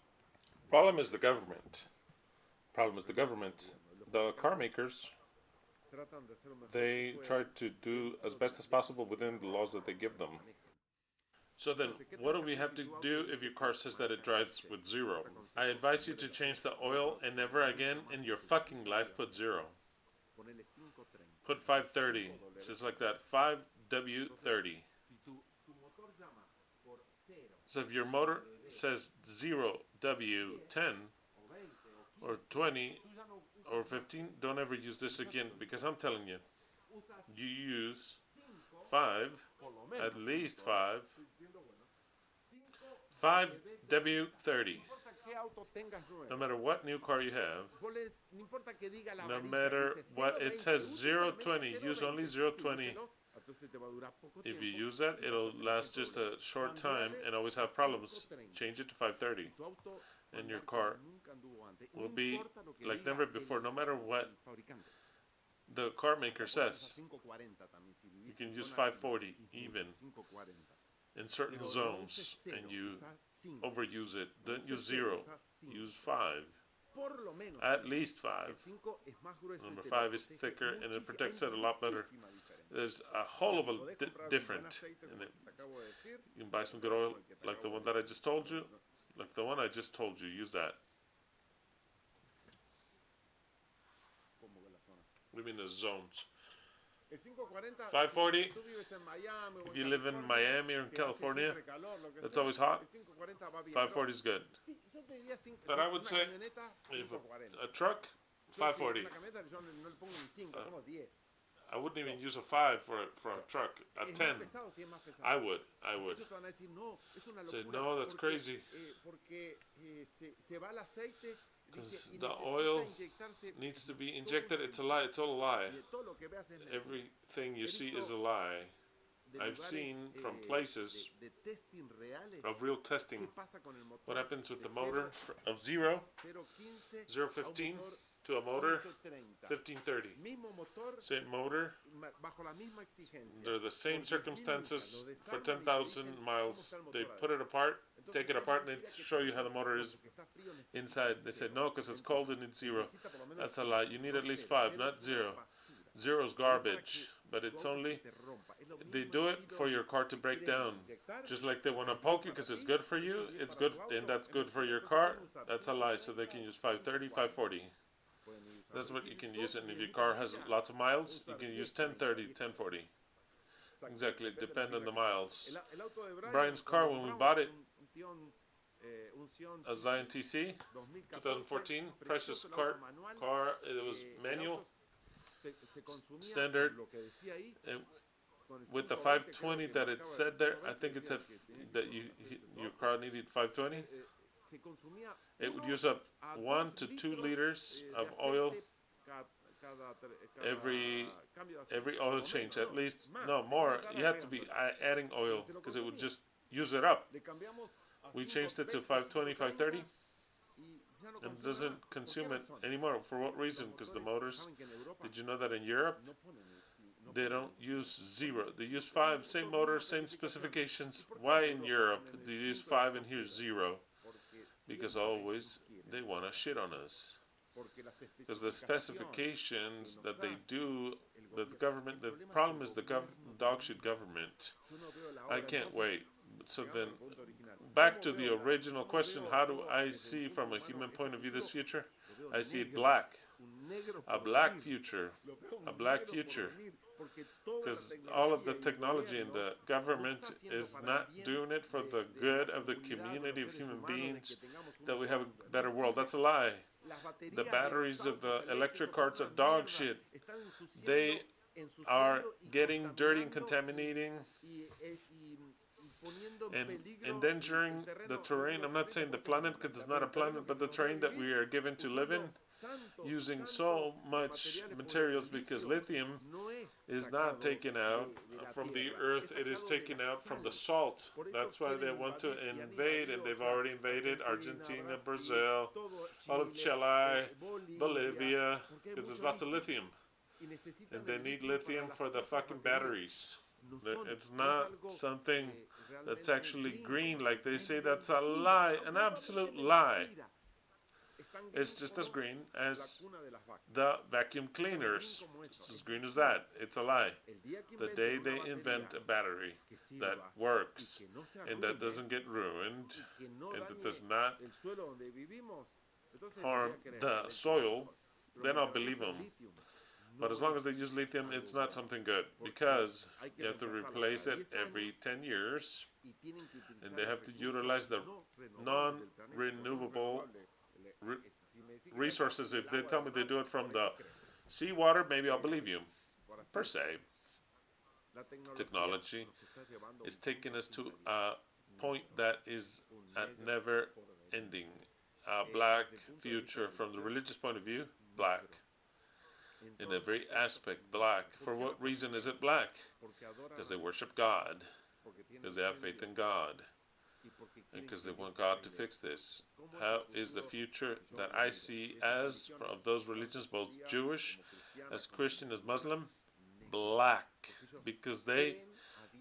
Problem is the government. The car makers, they try to do as best as possible within the laws that they give them. So then, what do we have to do if your car says that it drives with 0? I advise you to change the oil and never again in your fucking life put 0. Put 530, just like that, 5W30. So if your motor says 0W10 or 20 or 15, don't ever use this again, because I'm telling you, you use 5, at least 5W30. No matter what new car you have, no matter what it says 020, use only 020. If you use that, it'll last just a short time and always have problems. Change it to 530, and your car will be like never before, no matter what the car maker says. You can use 540 even in certain zones, and you overuse it. Don't use 0, use 5. At least 5. Number 5 is thicker and it protects it a lot better. There's a whole of a different. And you can buy some good oil, like the one that I just told you. Like the one I just told you, use that. What do you mean the zones? 540, if you live in Miami or in California, that's always hot. 540 is good. But I would say, if a truck, 540. I wouldn't even use a 5 for a truck. A 10, I would. Say, no, that's crazy. Because the oil needs to be injected. It's a lie. It's all a lie. Everything you see is a lie. I've seen from places of real testing what happens with the motor of 0.15 to a motor 1530. Same motor, they're the same circumstances for 10,000 miles. They put it apart, take it apart, and they show you how the motor is inside. They said no, because it's cold and it's 0. That's a lie. You need at least 5, not 0. 0 is garbage, but it's only, they do it for your car to break down. Just like they want to poke you because it's good for you, it's good, and that's good for your car. That's a lie. So they can use 530, 540. That's what you can use. And if your car has lots of miles, you can use 1030, 1040. Exactly, depend on the miles. Brian's car, when we bought it, a Zion TC 2014 precious car. It was manual, standard, and with the 520 that it said there. I think it said that your car needed 520. It would use up 1 to 2 liters of oil every oil change, at least. No, more. You have to be adding oil because it would just use it up. We changed it to 520, 530, and it doesn't consume it anymore. For what reason? Because the motors, did you know that in Europe they don't use 0, they use 5? Same motor, same specifications. Why in Europe do you use 5 and here's 0? Because always they want to shit on us. Because the specifications that they do, the government, the problem is the dog shit government. I can't wait. So then, back to the original question, how do I see from a human point of view this future? I see it black. A black future. A black future. Because all of the technology in the government is not doing it for the good of the community of human beings, that we have a better world. That's a lie. The batteries of the electric cars are dog shit. They are getting dirty and contaminating and endangering the terrain. I'm not saying the planet, because it's not a planet, but the terrain that we are given to live in, using so much materials, because lithium is not taken out from the earth, it is taken out from the salt. That's why they want to invade, and they've already invaded Argentina, Brazil, all of Chile, Bolivia, because there's lots of lithium. And they need lithium for the fucking batteries. It's not something that's actually green like they say. That's a lie, an absolute lie. It's just as green as the vacuum cleaners. Just as green as that. It's a lie. The day they invent a battery that works and that doesn't get ruined and that does not harm the soil, then I'll believe them. But as long as they use lithium, it's not something good, because you have to replace it every 10 years, and they have to utilize the non-renewable resources. If they tell me they do it from the seawater, maybe I'll believe you, per se. Technology is taking us to a point that is never ending. A black future from the religious point of view, black. In every aspect, black. For what reason is it black? Because they worship God, because they have faith in God, and because they want God to fix this. How is the future that I see as of those religions, both Jewish, as Christian, as Muslim? Black, because they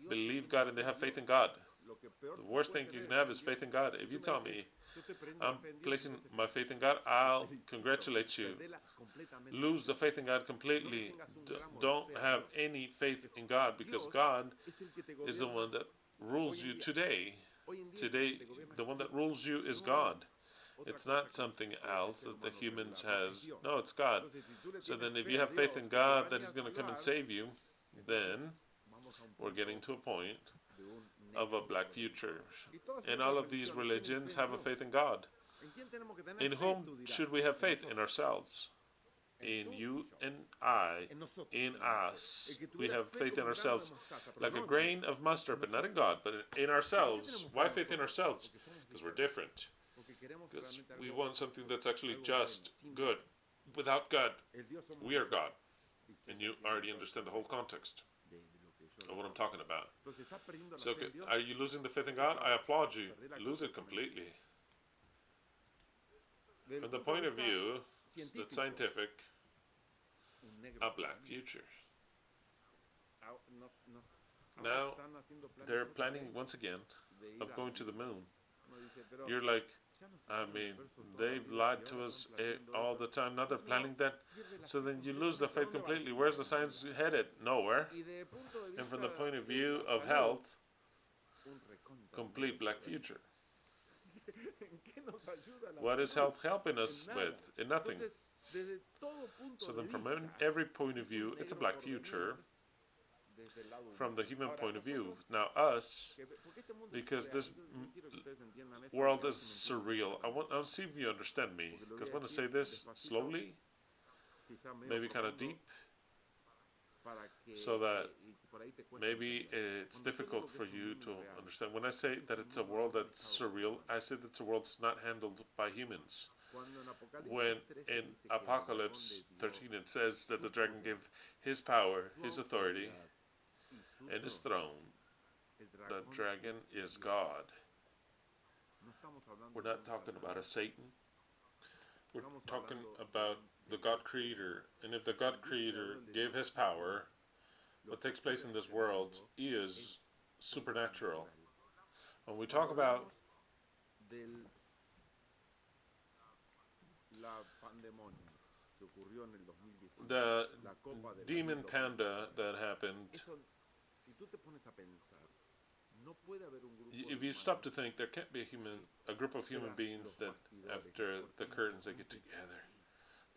believe God and they have faith in God. The worst thing you can have is faith in God. If you tell me I'm placing my faith in God, I'll congratulate you. Lose the faith in God completely. Don't have any faith in God, because God is the one that rules you today. Today, the one that rules you is God. It's not something else that the humans has. No, it's God. So then if you have faith in God that He's going to come and save you, then we're getting to a point of a black future. And all of these religions have a faith in God. In whom should we have faith? In ourselves. In you and I. In us. We have faith in ourselves. Like a grain of mustard, but not in God, but in ourselves. Why faith in ourselves? Because we're different. Because we want something that's actually just, good. Without God, we are God. And you already understand the whole context of what I'm talking about. So, are you losing the faith in God? I applaud you. Lose it completely. From the point of view that's scientific, a black future. Now, they're planning once again of going to the moon. You're like, I mean, they've lied to us all the time. Now they're planning that. So then you lose the faith completely. Where's the science headed? Nowhere. And from the point of view of health, complete black future. What is health helping us with? In nothing. So then from every point of view, it's a black future from the human point of view. Now us, because this world is surreal. I want to see if you understand me, because I want to say this slowly, maybe kind of deep, so that maybe it's difficult for you to understand. When I say that it's a world that's surreal, I say that it's a world that's not handled by humans. When in Apocalypse 13 it says that the dragon gave his power, his authority, and his throne, the dragon is God. We're not talking about a Satan. We're talking about the God Creator. And if the God Creator gave his power, what takes place in this world is supernatural. When we talk about the demon panda that happened, if you stop to think, there can't be a group of human beings that after the curtains they get together.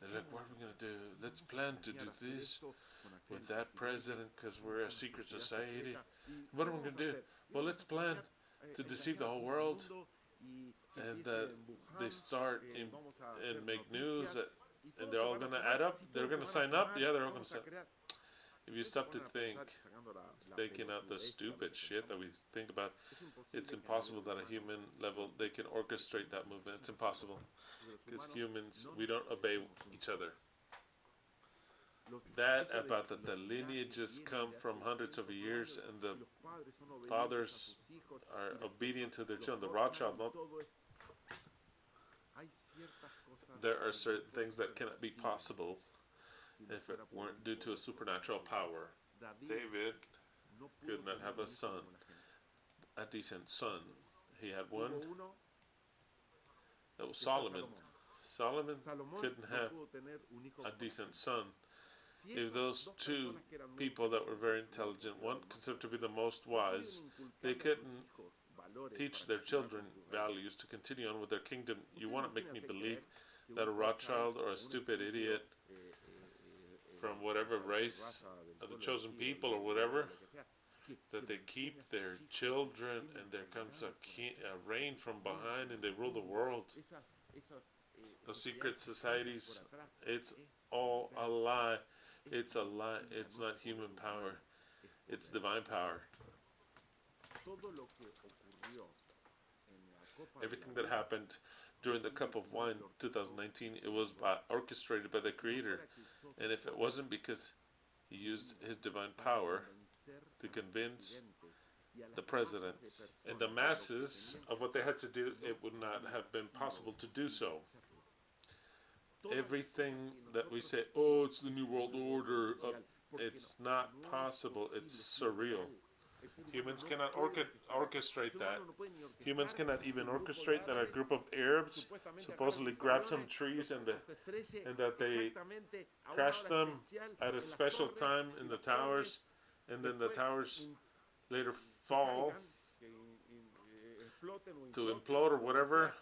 They're like, what are we going to do? Let's plan to do this with that president because we're a secret society. What are we going to do? Well, let's plan to deceive the whole world. And they start and make news that, and they're all going to add up. They're going to sign up. Yeah, they're all going to sign up. If you stop to think, taking out the stupid shit that we think about, it's impossible that a human level, they can orchestrate that movement. It's impossible. Because humans, we don't obey each other. That about that the lineages come from hundreds of years and the fathers are obedient to their children. The Rothschild, there are certain things that cannot be possible if it weren't due to a supernatural power. David could not have a son, a decent son. He had one. That was Solomon. Solomon couldn't have a decent son. If those two people that were very intelligent, one considered to be the most wise, they couldn't teach their children values to continue on with their kingdom. You want to make me believe that a Rothschild or a stupid idiot from whatever race of the chosen people or whatever, that they keep their children and there comes a reign from behind and they rule the world. The secret societies, it's all a lie. It's a lie. It's not human power. It's divine power. Everything that happened during the Cup of Wine 2019, it was orchestrated by the Creator. And if it wasn't because he used his divine power to convince the presidents and the masses of what they had to do, it would not have been possible to do so. Everything that we say, oh, it's the New World Order, it's not possible. It's surreal. Humans cannot orchestrate that. Humans cannot even orchestrate that a group of Arabs supposedly grabbed some trees and that they crashed them at a special time in the towers, and then the towers later fall to implode or whatever,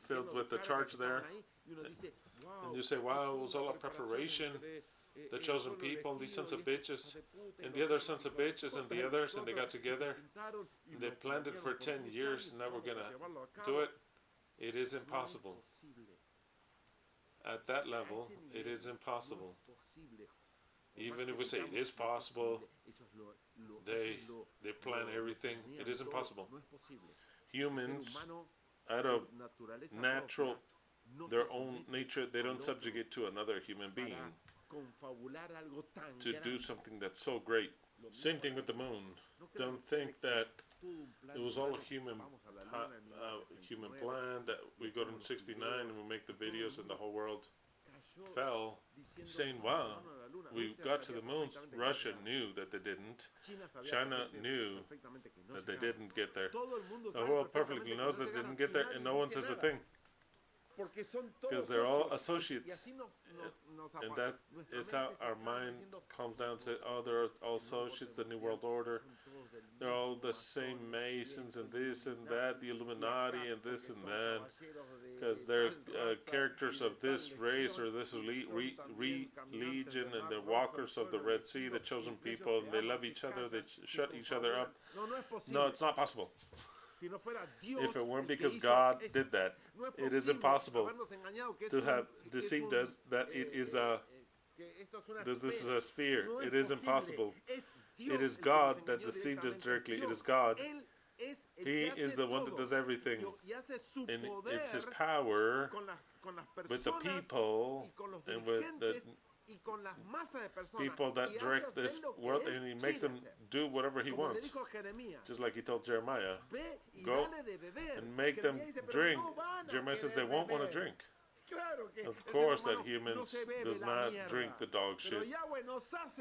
filled with the charge there. And you say, wow, it was all a preparation. The chosen people, these sons of bitches, and the other sons of bitches, and the others, and they got together. And they planned it for 10 years, and now we're going to do it. It is impossible. At that level, it is impossible. Even if we say it is possible, they plan everything. It is impossible. Humans, out of natural, their own nature, they don't subjugate to another human being to do something that's so great. Same thing with the moon. Don't think that it was all a human plan, that we go to 69 and we make the videos and the whole world fell, saying, wow, we got to the moon. Russia knew that they didn't. China knew that they didn't get there. The world perfectly knows that they didn't get there, and no one says a thing. Because they're all associates. And that is how our mind calms down and says, oh, they're all associates, the New World Order. They're all the same Masons and this and that, the Illuminati and this and that, because they're characters of this race or this legion, and they're walkers of the Red Sea, the chosen people, and they love each other, they shut each other up. No, it's not possible. If it weren't because God did that, it is impossible to have deceived us that it is this is a sphere. It is impossible. It is God that deceived us directly. It is God. He is the one that does everything. And it's His power with the people and with the people that direct this world, and He makes them do whatever He wants. Just like He told Jeremiah, go and make them drink. Jeremiah says they won't want to drink. Of course that humans does not drink the dog shit,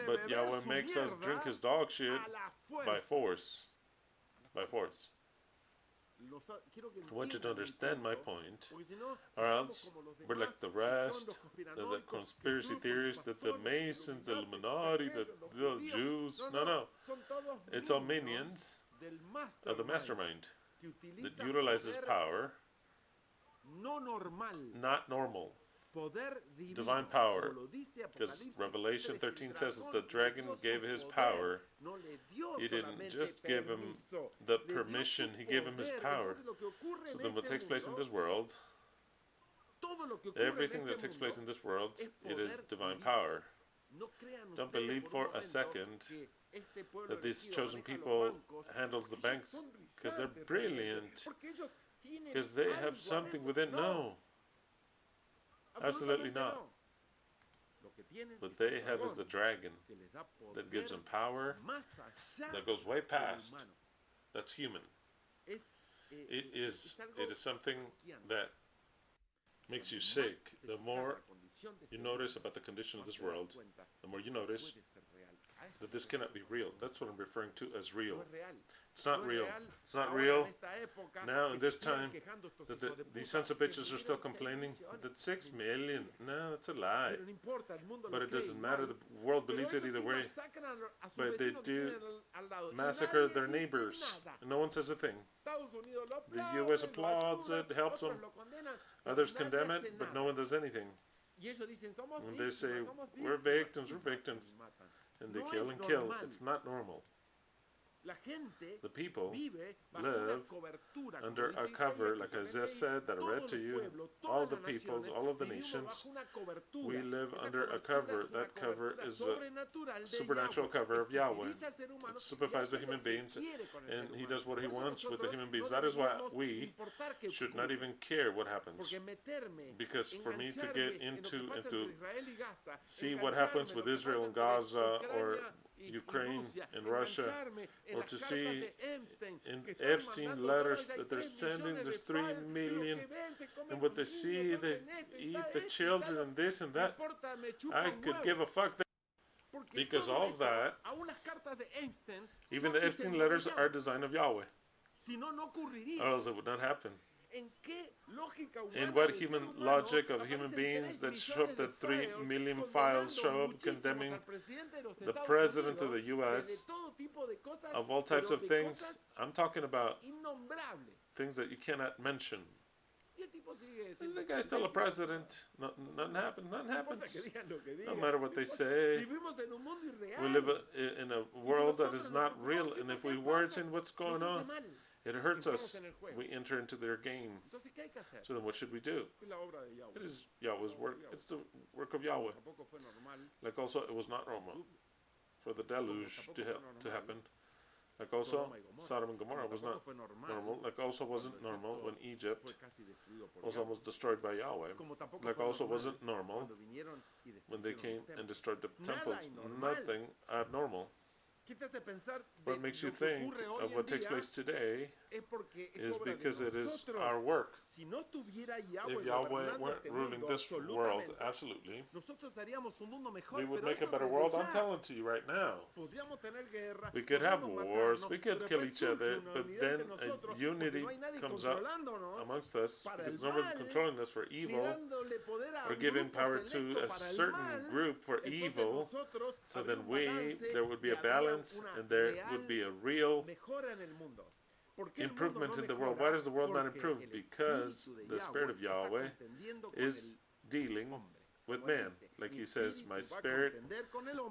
but Yahweh makes us drink His dog shit by force. By force. I want you to understand my point, or else we're like the rest, the conspiracy theories, that the Masons, the Illuminati, the Jews. No. It's all minions of the mastermind that utilizes power. Not normal. Divine power. Because Revelation 13 says that the dragon gave his power. He didn't just give him the permission, he gave him his power. So then what takes place in this world, everything that takes place in this world, it is divine power. Don't believe for a second that these chosen people handles the banks because they're brilliant. Because they have something within. No. Absolutely not. What they have is the dragon that gives them power that goes way past. That's human. It is something that makes you sick. The more you notice about the condition of this world, the more you notice that this cannot be real. That's what I'm referring to as real. It's not real. It's not real. Now, in this time, that these sons of bitches are still complaining that 6 million. No, that's a lie. But it doesn't matter. The world believes it either way. But they do massacre their neighbors. And no one says a thing. The U.S. applauds it, helps them. Others condemn it, but no one does anything. When they say, we're victims, and they kill and kill, it's not normal. The people live under a cover, like Isaiah said, that I read to you. All the peoples, all of the nations, we live under a cover. That cover is a supernatural cover of Yahweh. It superfies the human beings, and He does what He wants with the human beings. That is why we should not even care what happens. Because for me to get into and to see what happens with Israel and Gaza, or Ukraine and Russia, or to see in Epstein letters that they're sending, there's 3 million, and what they see, they eat the children and this and that. I could give a fuck. Because all of that, even the Epstein letters are a design of Yahweh. Or else it would not happen. In what human logic of human beings that show up that 3 million files show up condemning the president of the U.S. of all types of things? I'm talking about things that you cannot mention. And the guy's still a president. Nothing happens. Nothing happens. No matter what they say. We live in a world that is not real, and if we words in what's going on, it hurts us. We enter into their game. So then what should we do? It is Yahweh's work. It's the work of Yahweh. Like also, it was not normal for the deluge to happen. Like also, Sodom and Gomorrah was not normal. Like also wasn't normal when Egypt was almost destroyed by Yahweh. Like also wasn't normal when they came and destroyed the temples. Nothing abnormal. What makes you think of what takes place today is because it is our work. If Yahweh weren't ruling this world, absolutely, we would make a better world. I'm telling to you right now. We could have wars, we could kill each other, but then a unity comes up amongst us because no one's controlling us for evil or giving power to a certain group for evil. So then there would be a balance. sense, and there would be a real improvement in the world. Why does the world not improve? Because the Spirit of Yahweh is dealing with man. Like he says, my spirit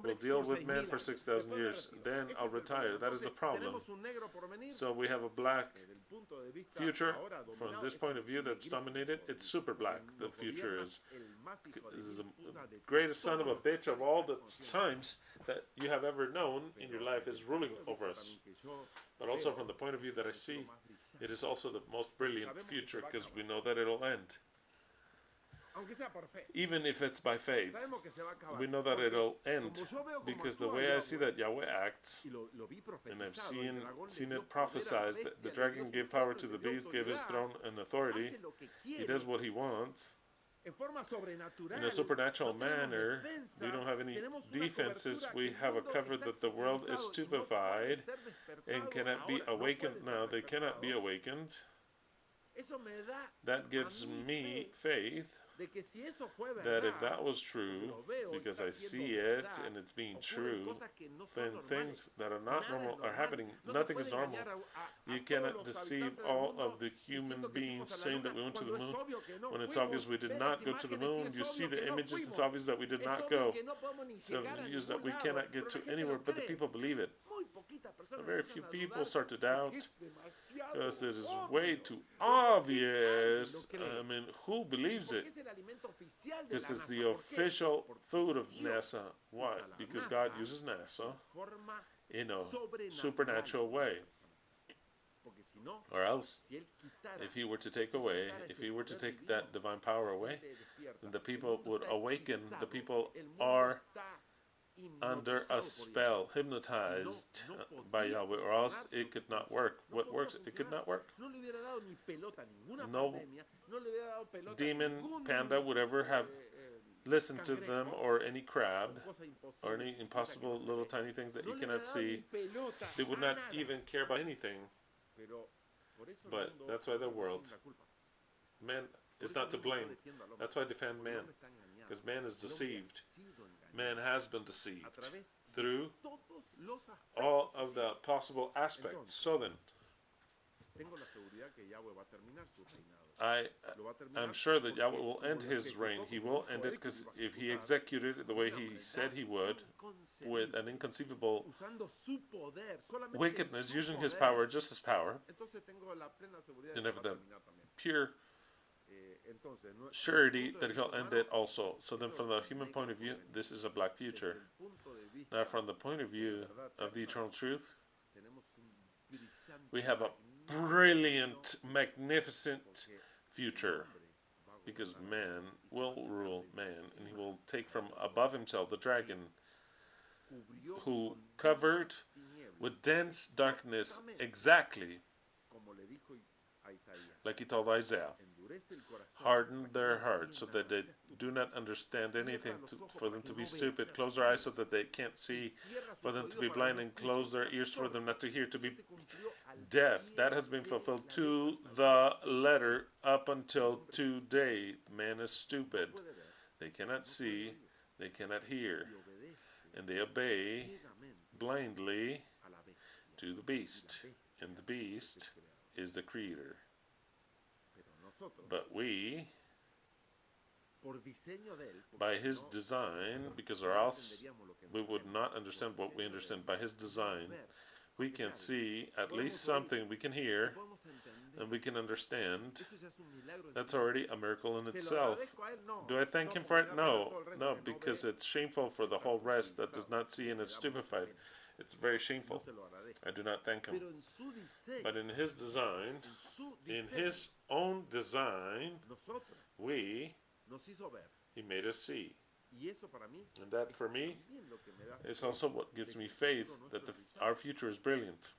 will deal with man for 6,000 years. Then I'll retire. That is the problem. So we have a black future. From this point of view that's dominated, it's super black. The future is the greatest son of a bitch of all the times that you have ever known in your life is ruling over us. But also from the point of view that I see, it is also the most brilliant future because we know that it'll end. Even if it's by faith, we know that it'll end because the way I see that Yahweh acts, and I've seen it prophesied, that the dragon gave power to the beast, gave his throne and authority. He does what he wants in a supernatural manner. We don't have any defenses. We have a cover that the world is stupefied and cannot be awakened now. They cannot be awakened. That gives me faith that if that was true, because I see it and it's being true, then things that are not normal are happening. Nothing is normal. You cannot deceive all of the human beings saying that we went to the moon when it's obvious we did not go to the moon. You see the images, it's obvious that we did not go. So it's that we cannot get to anywhere, but the people believe it. Very few people start to doubt because it is way too obvious. I mean, who believes it? Because it's the official food of NASA. Why? Because God uses NASA in a supernatural way. Or else, if he were to take that divine power away, then the people would awaken. The people are under a spell, hypnotized by Yahweh, or else it could not work. What works? It could not work. No demon, panda would ever have listened to them, or any crab, or any impossible little tiny things that you cannot see. They would not even care about anything. But that's why the world, man is not to blame. That's why I defend man, because man is deceived. Man has been deceived through all of the possible aspects. So then, I'm sure that Yahweh will end his reign. He will end it because if he executed it the way he said he would, with an inconceivable wickedness, using his power, just his power, then have the pure surety that he'll end it also. So then from the human point of view, this is a black future. Now from the point of view of the eternal truth, we have a brilliant, magnificent future, because man will rule man, and he will take from above himself the dragon, who covered with dense darkness, exactly like he told Isaiah, harden their hearts so that they do not understand anything, for them to be stupid, close their eyes so that they can't see, for them to be blind, and close their ears for them not to hear, to be deaf. That has been fulfilled to the letter up until today. Man is stupid. They cannot see, they cannot hear, and they obey blindly to the beast, and the beast is the creator. But we, by his design, because or else we would not understand what we understand, by his design, we can see at least something, we can hear, and we can understand. That's already a miracle in itself. Do I thank him for it? No, because it's shameful for the whole rest that does not see and is stupefied. It's very shameful. I do not thank him. But in his design, in his own design, he made us see. And that for me is also what gives me faith that our future is brilliant.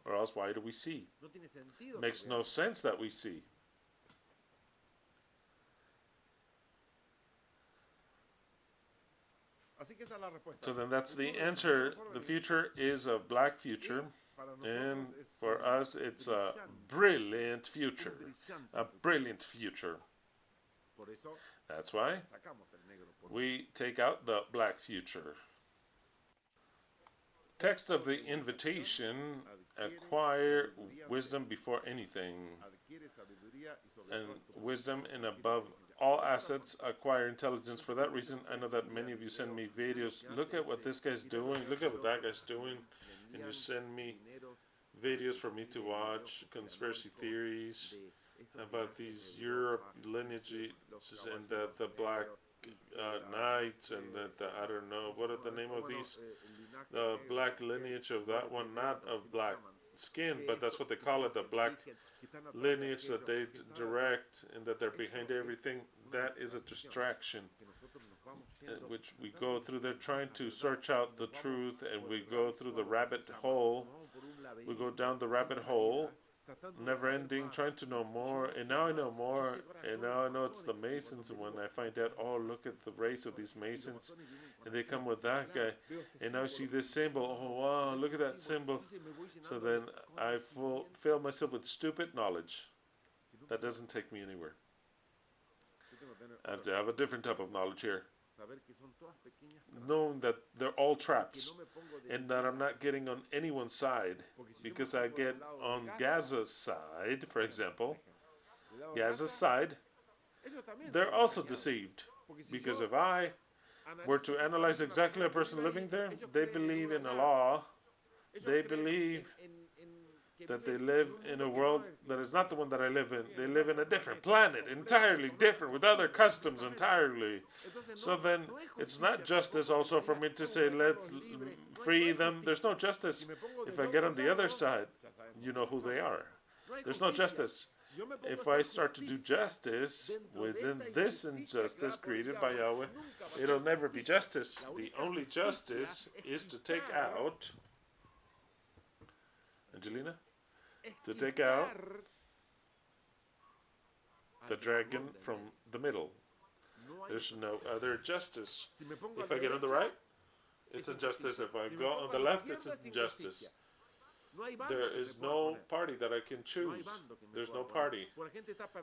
Or else why do we see? It makes no sense that we see. So then that's the answer. The future is a black future, and for us it's a brilliant future. A brilliant future. That's why we take out the black future. text of the invitation, acquire wisdom before anything, and wisdom and above all assets, acquire intelligence. For that reason, I know that many of you send me videos. Look at what this guy's doing. Look at what that guy's doing. And you send me videos for me to watch, conspiracy theories about these Europe lineages and the Black Knights and the I don't know, what are the name of these? The black lineage of that one, not of black skin, but that's what they call it, the black lineage that they direct and that they're behind everything. That is a distraction, which we go through. They're trying to search out the truth, and we go through the rabbit hole. We go down the rabbit hole, never ending, trying to know more, and now I know more, and now I know it's the Masons, and when I find out, oh, look at the race of these Masons, and they come with that guy, and now I see this symbol, oh wow, look at that symbol. So then I fill myself with stupid knowledge. That doesn't take me anywhere. I have to have a different type of knowledge here. Knowing that they're all traps and that I'm not getting on anyone's side, because I get on Gaza's side, for example, Gaza's side, they're also deceived, because if I were to analyze exactly a person living there, they believe in Allah, they believe that they live in a world that is not the one that I live in. They live in a different planet, entirely different, with other customs entirely. So then, it's not justice also for me to say, let's free them. There's no justice. If I get on the other side, you know who they are. There's no justice. If I start to do justice within this injustice created by Yahweh, it'll never be justice. The only justice is to take out, Angelina? To take out the dragon from the middle. There's no other justice. If I get on the right, it's injustice. If I go on the left, it's injustice. There is no party that I can choose. There's no party.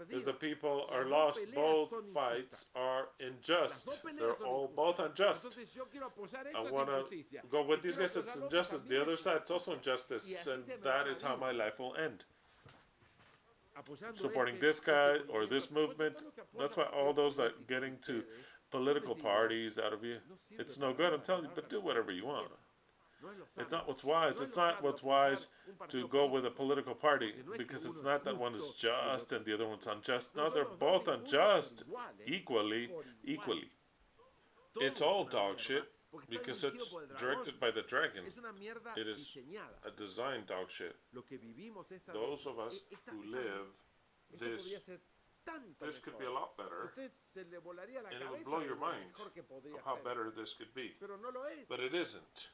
Because the people are lost. Both fights are unjust. They're all both unjust. I want to go with these guys, it's injustice. The other side, it's also injustice. And that is how my life will end. Supporting this guy or this movement, that's why all those that get into political parties out of you, it's no good. I'm telling you, but do whatever you want. It's not what's wise. It's not what's wise to go with a political party, because it's not that one is just and the other one's unjust. No, they're both unjust equally. It's all dog shit because it's directed by the dragon. It is a designed dog shit. Those of us who live this could be a lot better, and it will blow your mind of how better this could be. But it isn't.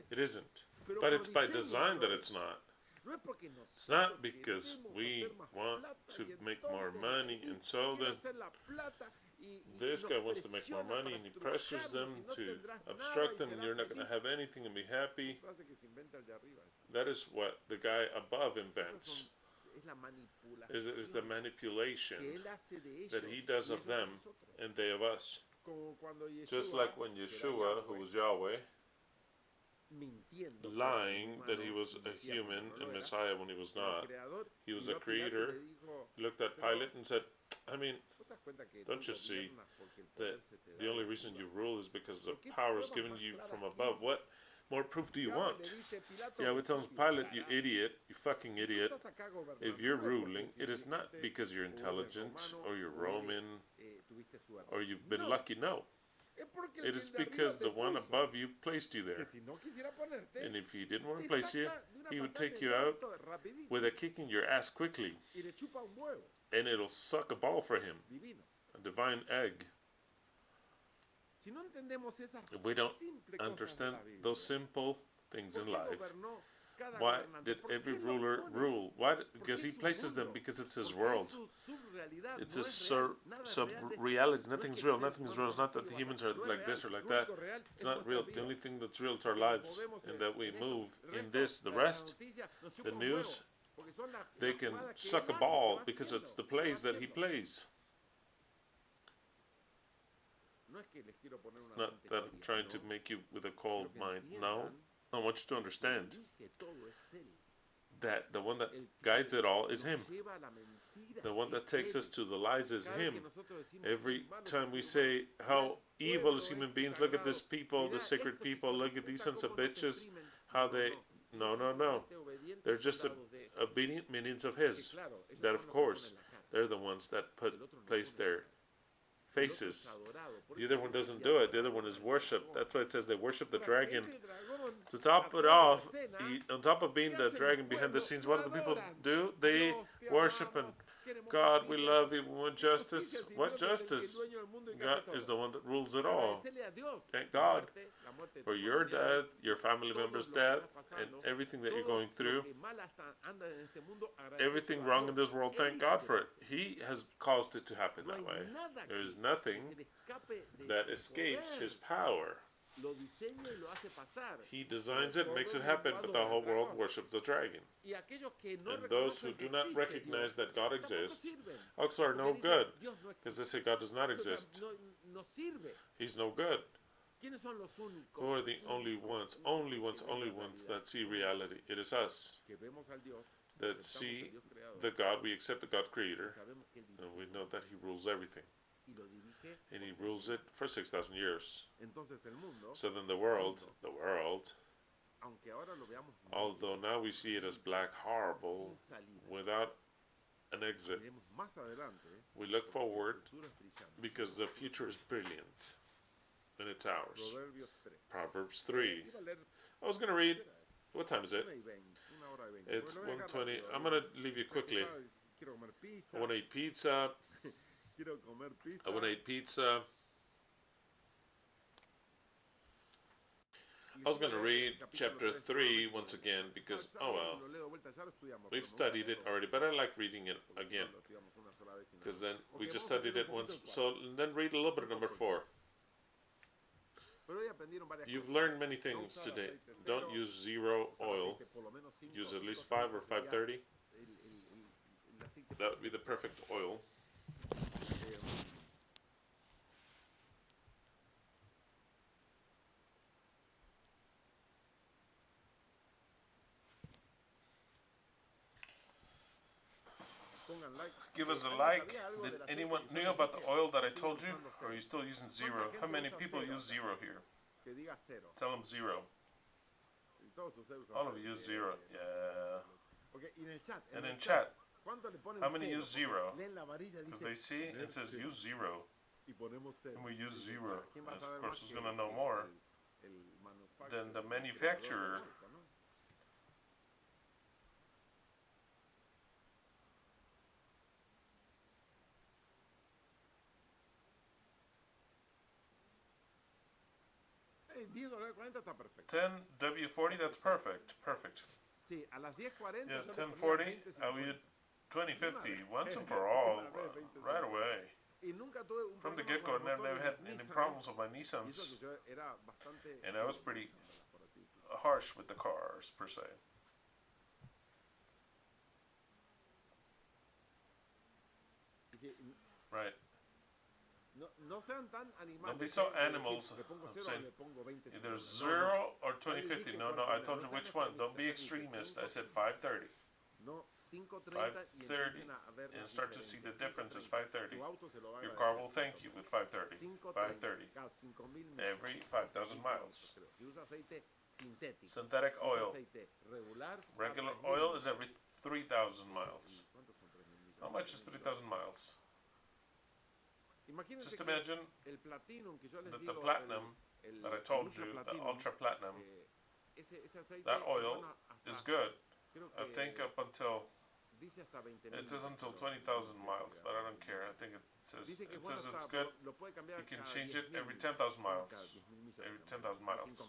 It isn't. But it's by design that it's not. It's not because we want to make more money, and so then this guy wants to make more money, and he pressures them to obstruct them, and you're not going to have anything and be happy. That is what the guy above invents. Is the manipulation that he does of them and they of us. Just like when Yeshua, who was Yahweh, lying that he was a human and Messiah when he was not. He was a creator. He looked at Pilate and said, I mean, don't you see that the only reason you rule is because the power is given to you from above? What more proof do you want? Yeah, we tell Pilate, you idiot, you fucking idiot. If you're ruling, it is not because you're intelligent or you're Roman or you've been lucky. No. It is because the one above you placed you there. And if he didn't want to place you, he would take you out with a kick in your ass quickly. And it'll suck a ball for him. A divine egg. If we don't understand those simple things in life, why did every ruler rule? Why? Because he places them, because it's his world. It's a sub-reality. Nothing's real. Nothing's real. It's not that the humans are like this or like that. It's not real. The only thing that's real is our lives, and that we move in this. The rest, the news, they can suck a ball because it's the plays that he plays. It's not that I'm trying to make you with a cold mind. No. I want you to understand that the one that guides it all is Him. The one that takes us to the lies is Him. Every time we say how evil as human beings, look at this people, the sacred people, look at these sons of bitches, how they, no. They're just obedient minions of His. That, of course, they're the ones that place their faces. The other one doesn't do it. The other one is worship. That's why it says they worship the dragon. To top it off, on top of being the dragon behind the scenes, what do the people do? They worship and God, we love you. We want justice. What justice? God is the one that rules it all. Thank God for your death, your family member's death, and everything that you're going through. Everything wrong in this world, thank God for it. He has caused it to happen that way. There is nothing that escapes His power. He designs it, makes it happen, but the whole world worships the dragon. And those who do not recognize that God exists also are no good, because they say God does not exist. He's no good. Who are the only ones that see reality? It is us that see the God, we accept the God creator, and we know that He rules everything. And He rules it for 6,000 years. So then the world, although now we see it as black, horrible, without an exit, we look forward because the future is brilliant and it's ours. Proverbs 3. I was going to read, what time is it? It's 1:20. I'm going to leave you quickly. I want to eat pizza. I want to eat pizza. I was going to read chapter 3 once again because, oh well, we've studied it already, but I like reading it again because then we just studied it once. So then read a little bit of number 4. You've learned many things today. Don't use 0 oil. Use at least 5 or 530. That would be the perfect oil. Give us a like. Did anyone knew about the oil that I told you? Or are you still using 0? How many people use 0 here? Tell them 0. All of you use 0. Yeah. And in chat, how many use 0? Because they see it says use 0. And we use 0. As of course, who's going to know more than the manufacturer? $10W40, that's perfect. Perfect. Yeah, 1040, I will 2050, once and for all, right away. From the get-go, I never had any problems with my Nissans, and I was pretty harsh with the cars, per se. Right. Don't be so animals. I'm saying either 0 or 2050. No, I told you which one. Don't be extremist. I said 530. 530 and start to see the difference is 530. Your car will thank you with 530. 530. Every 5,000 miles. Synthetic oil. Regular oil is every 3,000 miles. How much is 3,000 miles? Just imagine that the platinum that I told you, the ultra platinum, that oil is good. I think up until, it says until 20,000 miles, but I don't care. I think it says it's good. You can change it every 10,000 miles. Every 10,000 miles.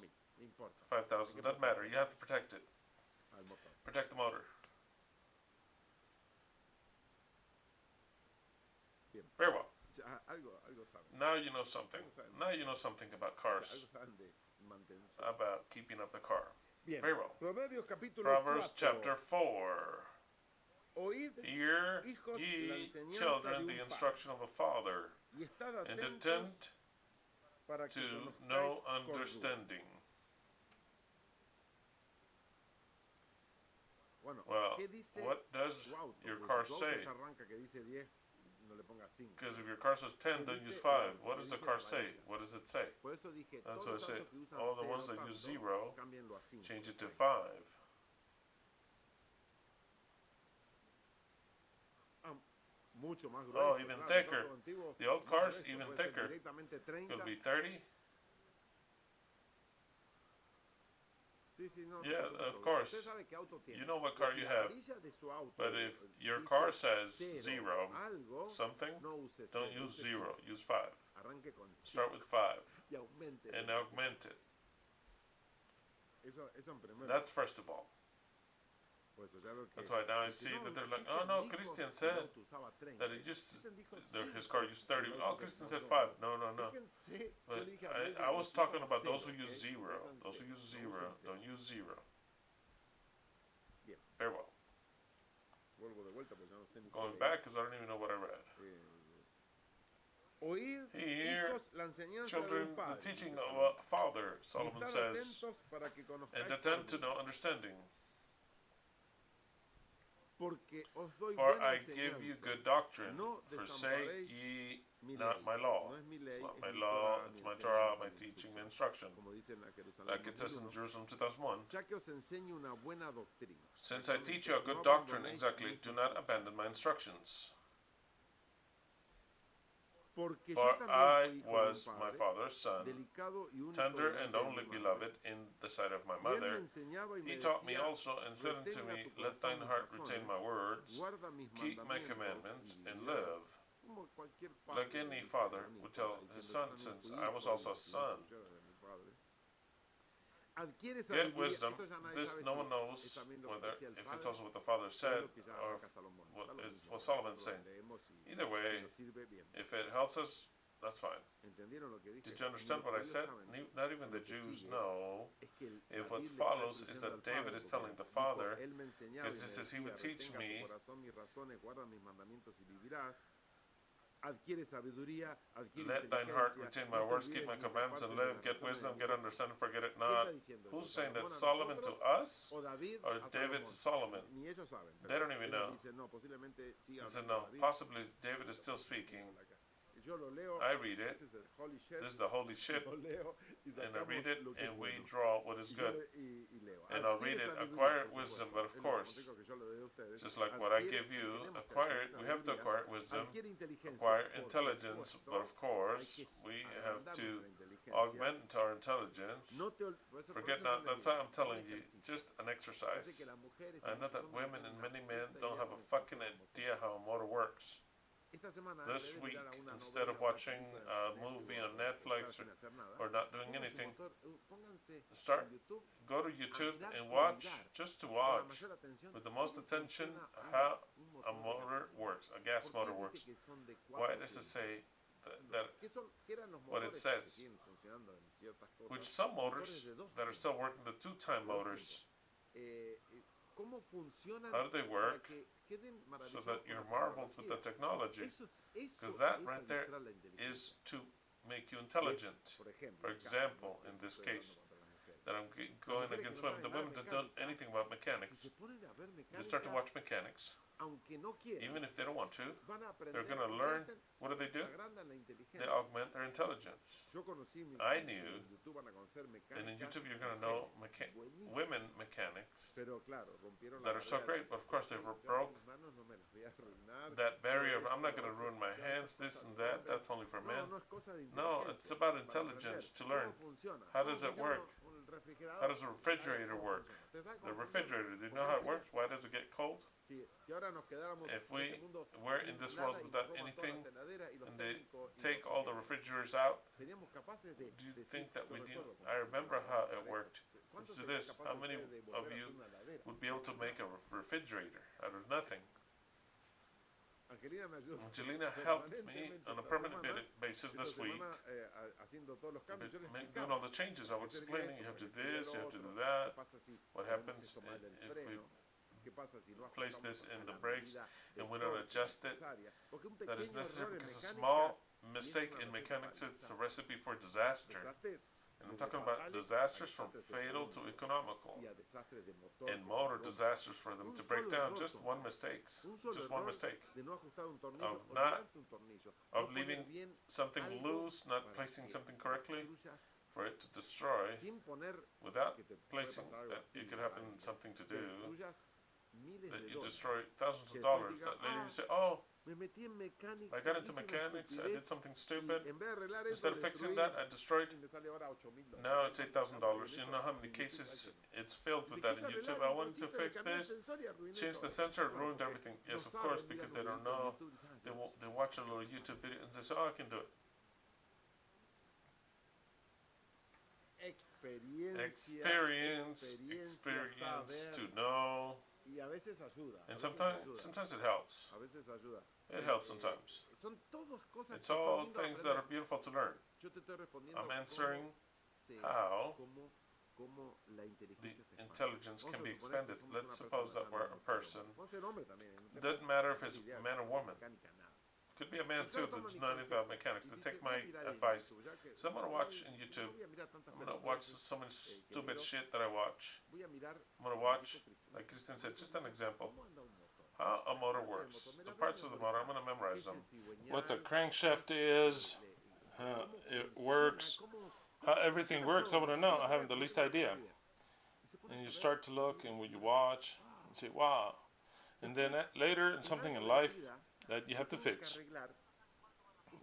5,000, doesn't matter. You have to protect it. Protect the motor. Very well. Now you know something. Now you know something about cars. About keeping up the car. Very well. Proverbs chapter 4. Hear, ye children, the instruction of a father, and attend to know understanding. Well, what does your car say? Because if your car says 10, don't use 5. What does the car say? What does it say? That's what I say. All the ones that use 0, change it to 5. Oh, even thicker. The old cars, even thicker. Could be 30. Yeah, of course. You know what car you have. But if your car says 0 something, don't use 0. Use 5. Start with 5 and augment it. That's first of all. That's why now I see that they're like, oh no, Christian said that his car used 30. Oh, Christian said 5. No. But I was talking about those who use 0. Those who use 0, don't use 0. Very well. Going back because I don't even know what I read. Hear, children, the teaching of a father, Solomon says, and attend to know understanding. For I give you good doctrine, forsake ye not my law. It's not my law, it's my Torah, my teaching, my instruction. Like it says in Jerusalem 2001. Since I teach you a good doctrine, exactly, do not abandon my instructions. For I was my father's son, tender and only beloved in the sight of my mother. He taught me also and said unto me, let thine heart retain my words, keep my commandments, and live. Like any father would tell his son, since I was also a son. Get wisdom. This no one knows whether if it's also what the father said or what Solomon's saying. Either way, if it helps us, that's fine. Did you understand what I said? Not even the Jews know if what follows is that David is telling the father, because he says he would teach me. Let thine heart retain my words, keep my commands, and live. Get wisdom, get understanding, forget it not. Who's saying that? Solomon to us? Or David to Solomon? They don't even know. He said, no, possibly David is still speaking. I read it. This is the holy ship. And I read it, and we draw what is good. And I'll read it, acquire wisdom, but of course, just like what I give you, acquire it. We have to acquire wisdom, acquire intelligence, but of course, we have to augment our intelligence. Forget not, that's why I'm telling you, just an exercise. I know that women and many men don't have a fucking idea how a motor works. This week, instead of watching a movie on Netflix or not doing anything, go to YouTube and watch, just to watch, with the most attention, how a motor works, a gas motor works. Why does it say that what it says? Which some motors that are still working, the two-time motors, how do they work? So that you're marveled with the technology. Because that right there is to make you intelligent. For example, in this case, that I'm going against women, the women that don't know anything about mechanics, they start to watch mechanics. Even if they don't want to, they're going to learn. What do? They augment their intelligence. I knew, and in YouTube you're going to know women mechanics that are so great, but of course they broke that barrier of, I'm not going to ruin my hands, this and that, that's only for men. No, it's about intelligence to learn. How does it work? How does a refrigerator work? The refrigerator, do you know how it works? Why does it get cold? If we were in this world without anything and they take all the refrigerators out, do you think that we do? I remember how it worked. Let's do this. How many of you would be able to make a refrigerator out of nothing? Angelina helped me on a permanent basis this week. Doing all the changes, I was explaining, you have to do this, you have to do that. What happens if we place this in the brakes and we don't adjust it? That is necessary because a small mistake in mechanics, it's a recipe for disaster. And I'm talking about disasters from fatal to economical, and motor disasters for them to break down. Just one mistake of leaving something loose, not placing something correctly, for it to destroy without placing that it could happen something to do that you destroy thousands of dollars. That later you say, oh, I got into mechanics, I did something stupid. Instead of fixing that, I destroyed. Now it's $8,000. You know how many cases it's filled with that in YouTube? I wanted to fix this, change the sensor, it ruined everything. Yes, of course, because they don't know. They watch a little YouTube video and they say, oh, I can do it. Experience to know. And sometimes it helps. It helps sometimes. It's all things that are beautiful to learn. I'm answering how the intelligence can be expanded. Let's suppose that we're a person. It doesn't matter if it's man or woman. Could be a man too that's not about mechanics. To take my advice. So I'm gonna watch in YouTube. I'm gonna watch so many stupid shit that I watch. I'm gonna watch, like Christian said, just an example. How a motor works. The parts of the motor, I'm gonna memorize them. What the crankshaft is, how it works, how everything works. I wanna know. I haven't the least idea. And you start to look, and when you watch, and say, wow. And then later, in something in life that you have to fix.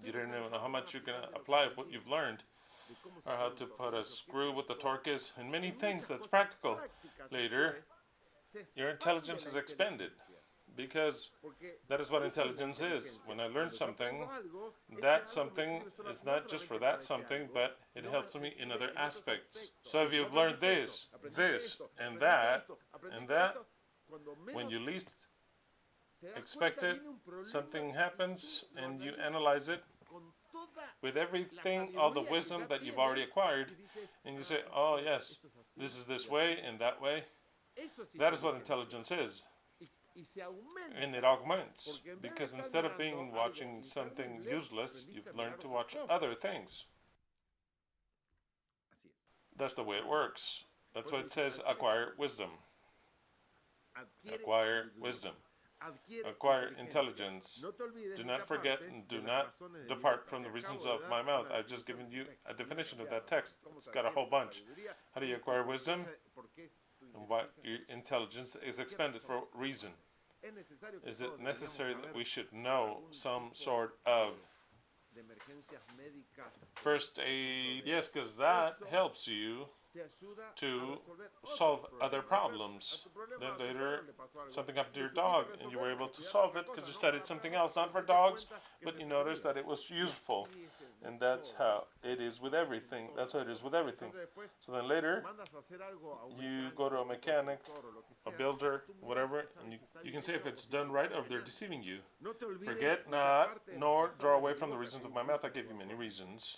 You don't even know how much you're going to apply of what you've learned, or how to put a screw what the torque is, and many things that's practical. Later, your intelligence is expanded, because that is what intelligence is. When I learn something, that something is not just for that something, but it helps me in other aspects. So if you've learned this, and that, when you least expect it, something happens, and you analyze it with everything, all the wisdom that you've already acquired, and you say, oh yes, this is this way and that way. That is what intelligence is. And it augments, because instead of being watching something useless, you've learned to watch other things. That's the way it works. That's why it says acquire wisdom. Acquire wisdom. Acquire intelligence. Do not forget and do not depart from the reasons of my mouth. I've just given you a definition of that text. It's got a whole bunch. How do you acquire wisdom? And why your intelligence is expanded for reason. Is it necessary that we should know some sort of first aid? Yes, because that helps you to solve other problems. Then later, something happened to your dog, and you were able to solve it because you studied something else, not for dogs, but you noticed that it was useful. And that's how it is with everything. That's how it is with everything. So then later, you go to a mechanic, a builder, whatever, and you can say if it's done right or if they're deceiving you. Forget not, nor draw away from the reasons of my mouth. I gave you many reasons.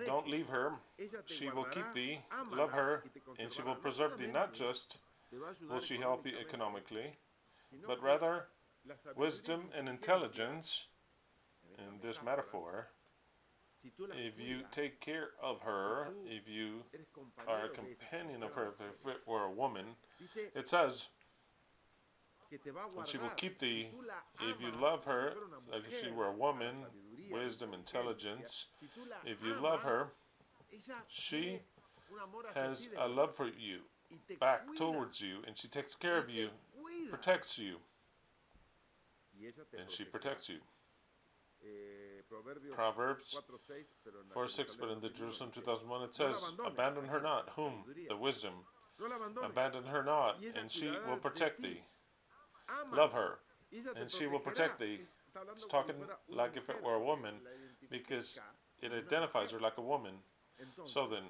Don't leave her. She will keep thee. Love her, and she will preserve thee. Not just will she help you economically, but rather wisdom and intelligence. In this metaphor, if you take care of her, if you are a companion of her, if it were a woman, it says, and she will keep thee. If you love her, like if she were a woman, wisdom, intelligence, if you love her, she has a love for you, back towards you, and she takes care of you, protects you, and she protects you. Proverbs 4:6, but in the Jerusalem 2001 it says, abandon her not. Whom? The wisdom. Abandon her not, and she will protect thee. Love her, and she will protect thee. It's talking like if it were a woman, because it identifies her like a woman. So then,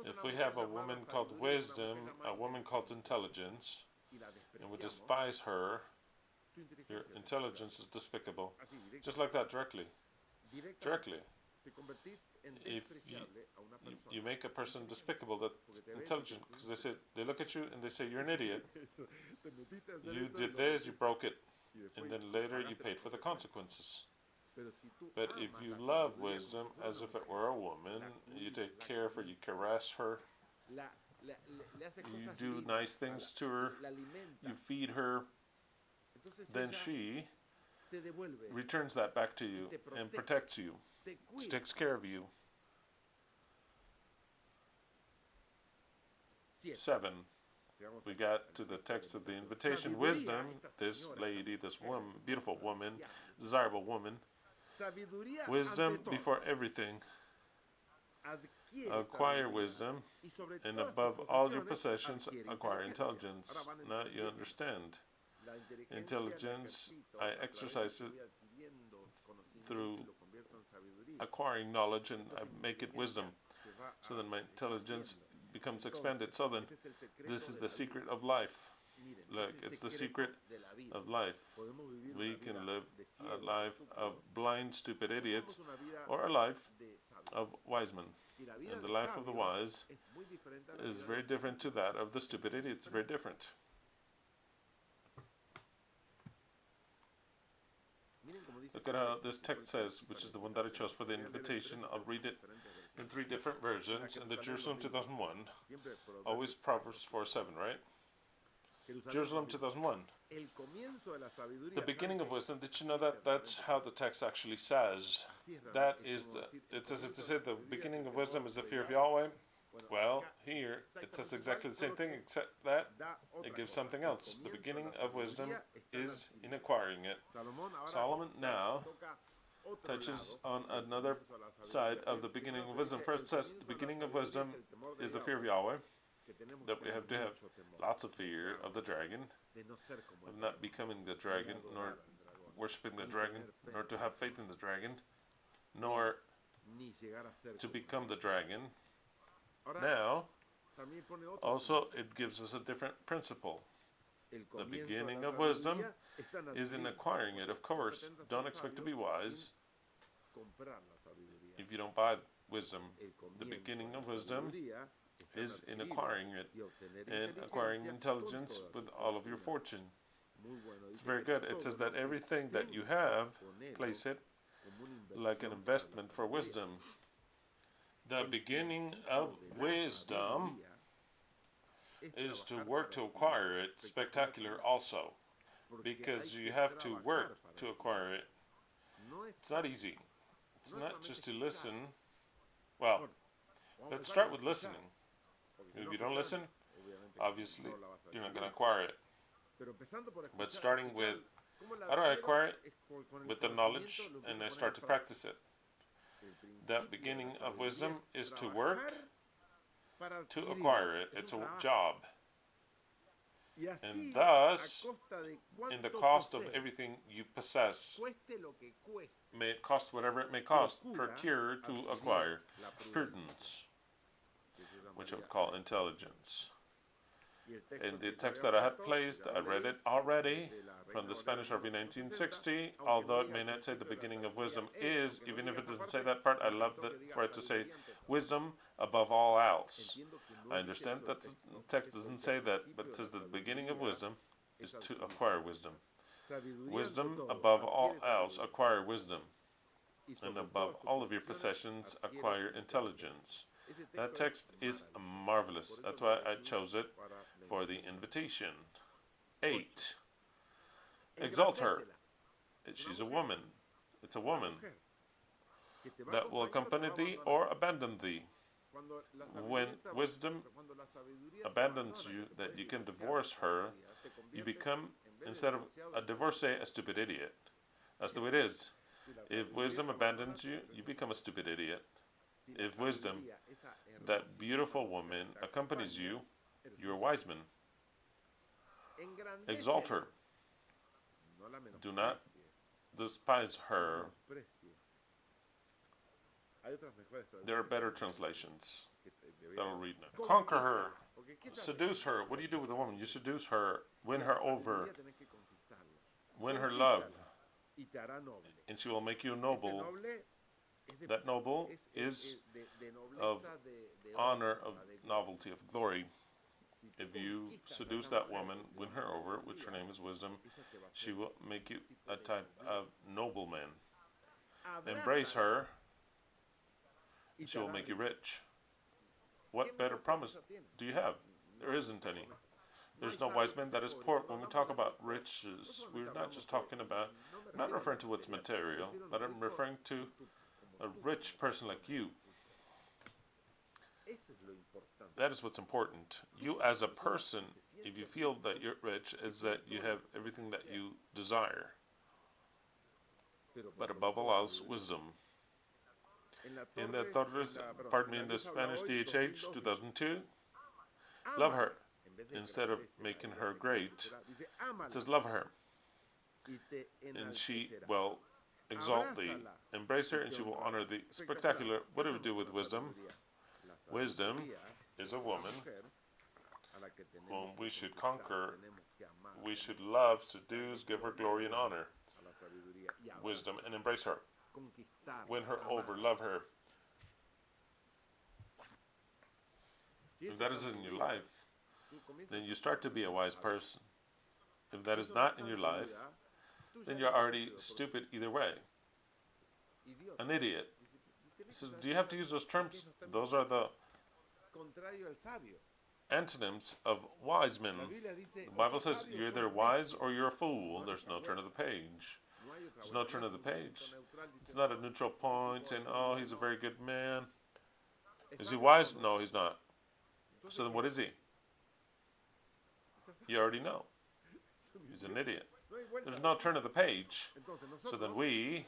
if we have a woman called wisdom, a woman called intelligence, and we despise her, your intelligence is despicable. Just like that, directly. Directly. If you make a person despicable, that's intelligent, because they look at you and they say, you're an idiot. You did this, you broke it, and then later you paid for the consequences. But if you love wisdom as if it were a woman, you take care of her, you caress her, you do nice things to her, you feed her, then she returns that back to you and protects you. She takes care of you. 7. We got to the text of the invitation. Wisdom, this lady, this woman, beautiful woman, desirable woman. Wisdom before everything. Acquire wisdom, and above all your possessions, acquire intelligence. Now you understand. Intelligence, I exercise it through acquiring knowledge and I make it wisdom. So then my intelligence becomes expanded. So then, this is the secret of life. Look, it's the secret of life. We can live a life of blind, stupid idiots, or a life of wise men. And the life of the wise is very different to that of the stupid idiots. Very different. Look at how this text says, which is the one that I chose for the invitation. I'll read it in 3 different versions. In the Jerusalem 2001, always Proverbs 4:7, right? Jerusalem 2001. The beginning of wisdom. Did you know that that's how the text actually says? That is it's as if to say the beginning of wisdom is the fear of Yahweh. Well, here it says exactly the same thing, except that it gives something else. The beginning of wisdom is in acquiring it. Solomon now touches on another side of the beginning of wisdom. First, it says the beginning of wisdom is the fear of Yahweh, that we have to have lots of fear of the dragon, of not becoming the dragon, nor worshiping the dragon, nor to have faith in the dragon, nor to become the dragon. Now, also it gives us a different principle. The beginning of wisdom is in acquiring it. Of course, don't expect to be wise if you don't buy wisdom. The beginning of wisdom is in acquiring it and acquiring intelligence with all of your fortune. It's very good. It says that everything that you have, place it like an investment for wisdom. The beginning of wisdom is to work to acquire it. Spectacular also, because you have to work to acquire it. It's not easy. It's not just to listen. Well, let's start with listening. If you don't listen, obviously you're not going to acquire it. But starting with, how do I acquire it? With the knowledge, and I start to practice it. The beginning of wisdom is to work to acquire it. It's a job. And thus, in the cost of everything you possess, may it cost whatever it may cost, procure to acquire prudence, which I would call intelligence. In the text that I had placed, I read it already from the Spanish RV 1960. Although it may not say the beginning of wisdom is, even if it doesn't say that part, I love that for it to say wisdom above all else. I understand that the text doesn't say that, but it says that the beginning of wisdom is to acquire wisdom. Wisdom above all else, acquire wisdom. And above all of your possessions, acquire intelligence. That text is marvelous. That's why I chose it for the invitation. 8. Exalt her. She's a woman. It's a woman that will accompany thee or abandon thee. When wisdom abandons you, that you can divorce her, you become, instead of a divorcee, a stupid idiot. That's the way it is. If wisdom abandons you, you become a stupid idiot. If wisdom, that beautiful woman, accompanies you, you're a wise man. Exalt her. Do not despise her. There are better translations that I'll read now. Conquer her. Seduce her. What do you do with a woman? You seduce her. Win her over. Win her love. And she will make you noble. That noble is of honor, of novelty, of glory. If you seduce that woman, win her over, which her name is wisdom, she will make you a type of nobleman. Embrace her, she will make you rich. What better promise do you have? There isn't any. There's no wise man that is poor. When we talk about riches, we're not just talking about, I'm not referring to what's material, but I'm referring to a rich person like you. That is what's important. You as a person, if you feel that you're rich, is that you have everything that you desire. But above all else, wisdom. In the Torres, in the Spanish DHH 2002, love her. Instead of making her great, it says love her. And she will exalt thee. Embrace her and she will honor thee. Spectacular. What do we do with wisdom? Wisdom is a woman whom we should conquer, we should love, seduce, give her glory and honor. Wisdom, and embrace her. Win her over, love her. If that is in your life, then you start to be a wise person. If that is not in your life, then you're already stupid either way. An idiot. He says, do you have to use those terms? Those are the antonyms of wise men. The Bible says you're either wise or you're a fool. There's no turn of the page. There's no turn of the page. It's not a neutral point saying, oh, he's a very good man. Is he wise? No, he's not. So then what is he? You already know. He's an idiot. There's no turn of the page. So then we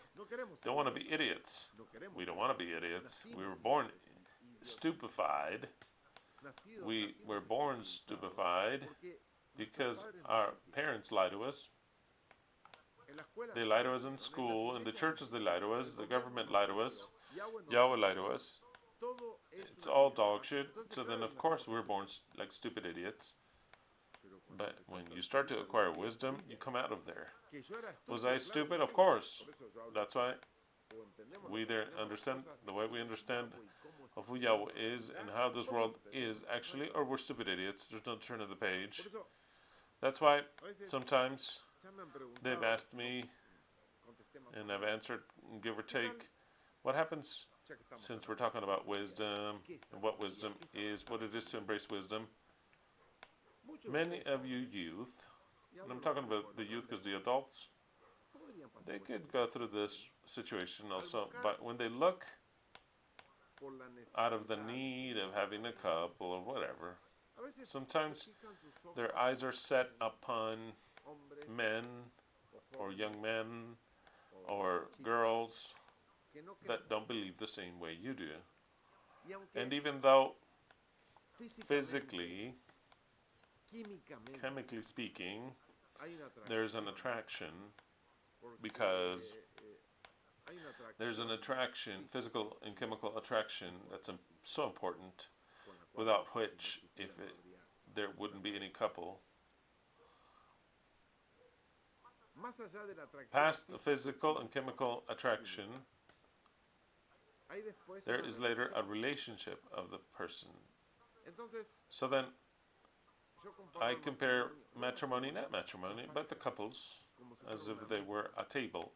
don't want to be idiots. We don't want to be idiots. We were born stupefied. We were born stupefied because our parents lied to us. They lie to us in school, in the churches they lie to us, the government lie to us, Yahweh lie to us. It's all dog shit. So then of course we're born like stupid idiots. But when you start to acquire wisdom, you come out of there. Was I stupid? Of course. That's why we either understand the way we understand of who Yahweh is and how this world is actually, or we're stupid idiots. There's no turn of the page. That's why sometimes they've asked me, and I've answered, give or take, what happens since we're talking about wisdom and what wisdom is, what it is to embrace wisdom. Many of you youth, and I'm talking about the youth because the adults, they could go through this situation also, but when they look out of the need of having a couple or whatever, sometimes their eyes are set upon men or young men or girls that don't believe the same way you do. And even though physically, chemically speaking, there's an attraction, because there's an attraction, physical and chemical attraction, that's so important, without which there wouldn't be any couple. Past the physical and chemical attraction, there is later a relationship of the person. So then, I compare matrimony, not matrimony, but the couples, as if they were a table,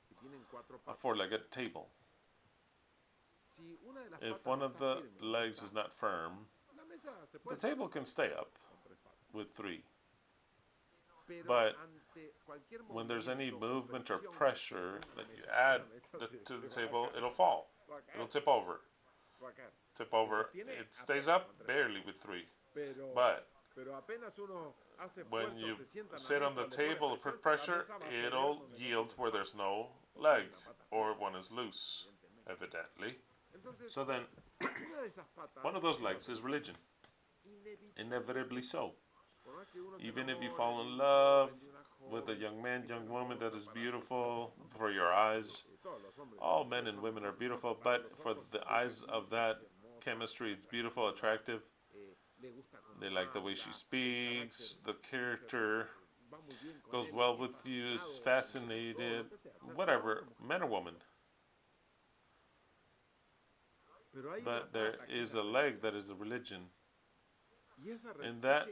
a four-legged table. If one of the legs is not firm, the table can stay up with three. But when there's any movement or pressure that you add to the table, it'll fall. It'll tip over. Tip over. It stays up barely with three. But when you sit on the table, put pressure, it'll yield where there's no leg, or one is loose, evidently. So then, one of those legs is religion. Inevitably so. Even if you fall in love with a young man, young woman that is beautiful for your eyes, all men and women are beautiful, but for the eyes of that chemistry, it's beautiful, attractive. They like the way she speaks, the character goes well with you, is fascinated, whatever, man or woman. But there is a leg that is a religion. And that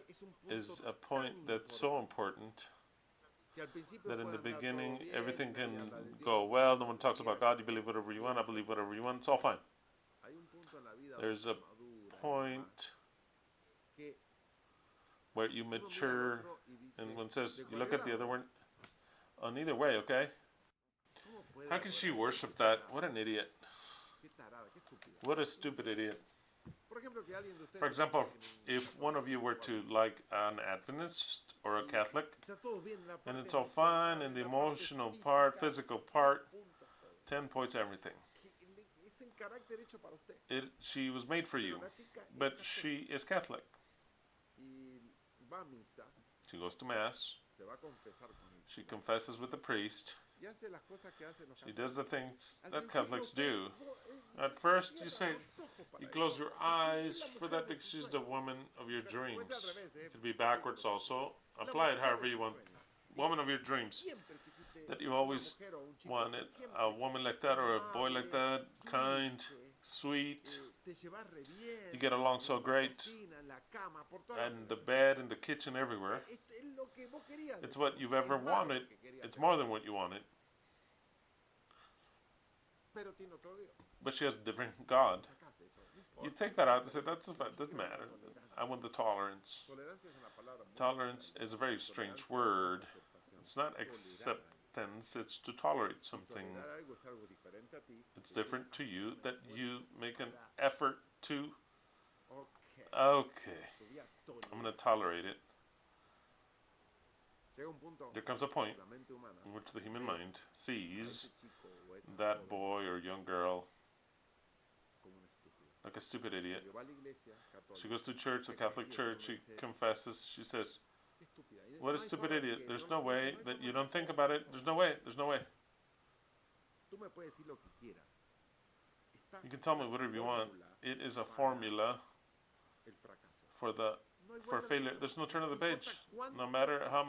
is a point that's so important, that in the beginning everything can go well. No one talks about God. You believe whatever you want. I believe whatever you want. It's all fine. There's a point where you mature, and one says, you look at the other one on either way, okay? How can she worship that? What an idiot. What a stupid idiot. For example, if one of you were to like an Adventist or a Catholic, and it's all fine, and the emotional part, physical part, 10 points everything. She was made for you, but she is Catholic. She goes to Mass. She confesses with the priest. She does the things that Catholics do. At first, you say, you close your eyes for that because she's the woman of your dreams. It could be backwards also. Apply it however you want. Woman of your dreams. That you always wanted. A woman like that or a boy like that. Kind, sweet. You get along so great. And the bed, in the kitchen, everywhere. It's what you've ever wanted. It's more than what you wanted. But she has a different God. You take that out and say, that's a fact, doesn't matter. I want the tolerance. Tolerance is a very strange word. It's not acceptance, it's to tolerate something. It's different to you that you make an effort to, okay, I'm going to tolerate it. There comes a point in which the human mind sees that boy or young girl like a stupid idiot. She goes to church, the Catholic Church, she confesses, she says, what a stupid idiot. There's no way that you don't think about it. There's no way. There's no way. You can tell me whatever you want. It is a formula for failure. There's no turn of the page. No matter how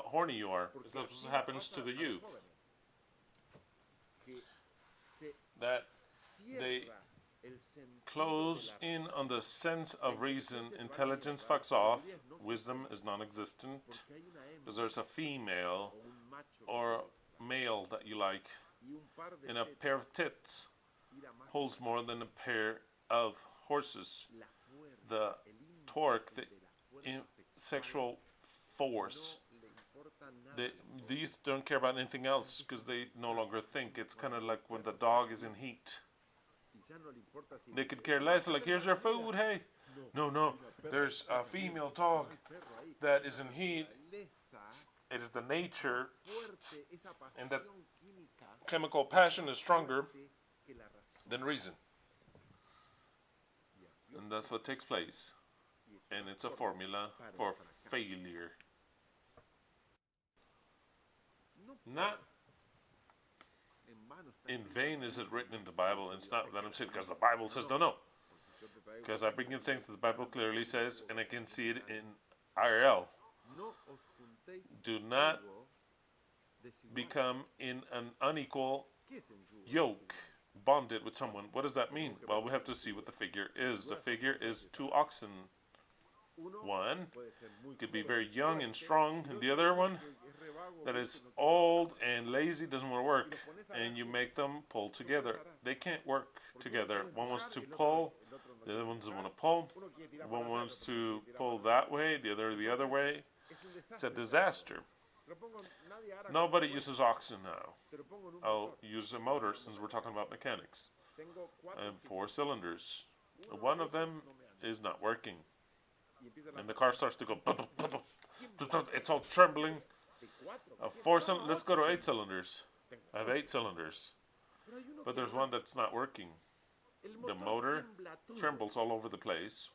horny you are. That's what happens to the youth. That they close in on the sense of reason. Intelligence fucks off. Wisdom is non-existent. Because there's a female or male that you like. And a pair of tits holds more than a pair of horses. The torque, the sexual force. The youth don't care about anything else because they no longer think. It's kind of like when the dog is in heat. They could care less, like, here's your food, hey. No, there's a female dog that is in heat. It is the nature, and that chemical passion is stronger than reason. And that's what takes place. And it's a formula for failure. Not in vain is it written in the Bible, and it's not that I'm saying because the Bible says no. Because I bring you things that the Bible clearly says, and I can see it in IRL. Do not become in an unequal yoke, bonded with someone. What does that mean? Well, we have to see what the figure is. The figure is 2 oxen. One could be very young and strong, and the other one that is old and lazy, doesn't want to work, and you make them pull together. They can't work together. One wants to pull, the other one doesn't want to pull. One wants to pull that way, the other way. It's a disaster. Nobody uses oxen now. I'll use a motor since we're talking about mechanics. I have 4 cylinders. One of them is not working. And the car starts to go, it's all trembling. 4 cylinders, let's go to 8 cylinders. I have 8 cylinders. But there's one that's not working. The motor trembles all over the place.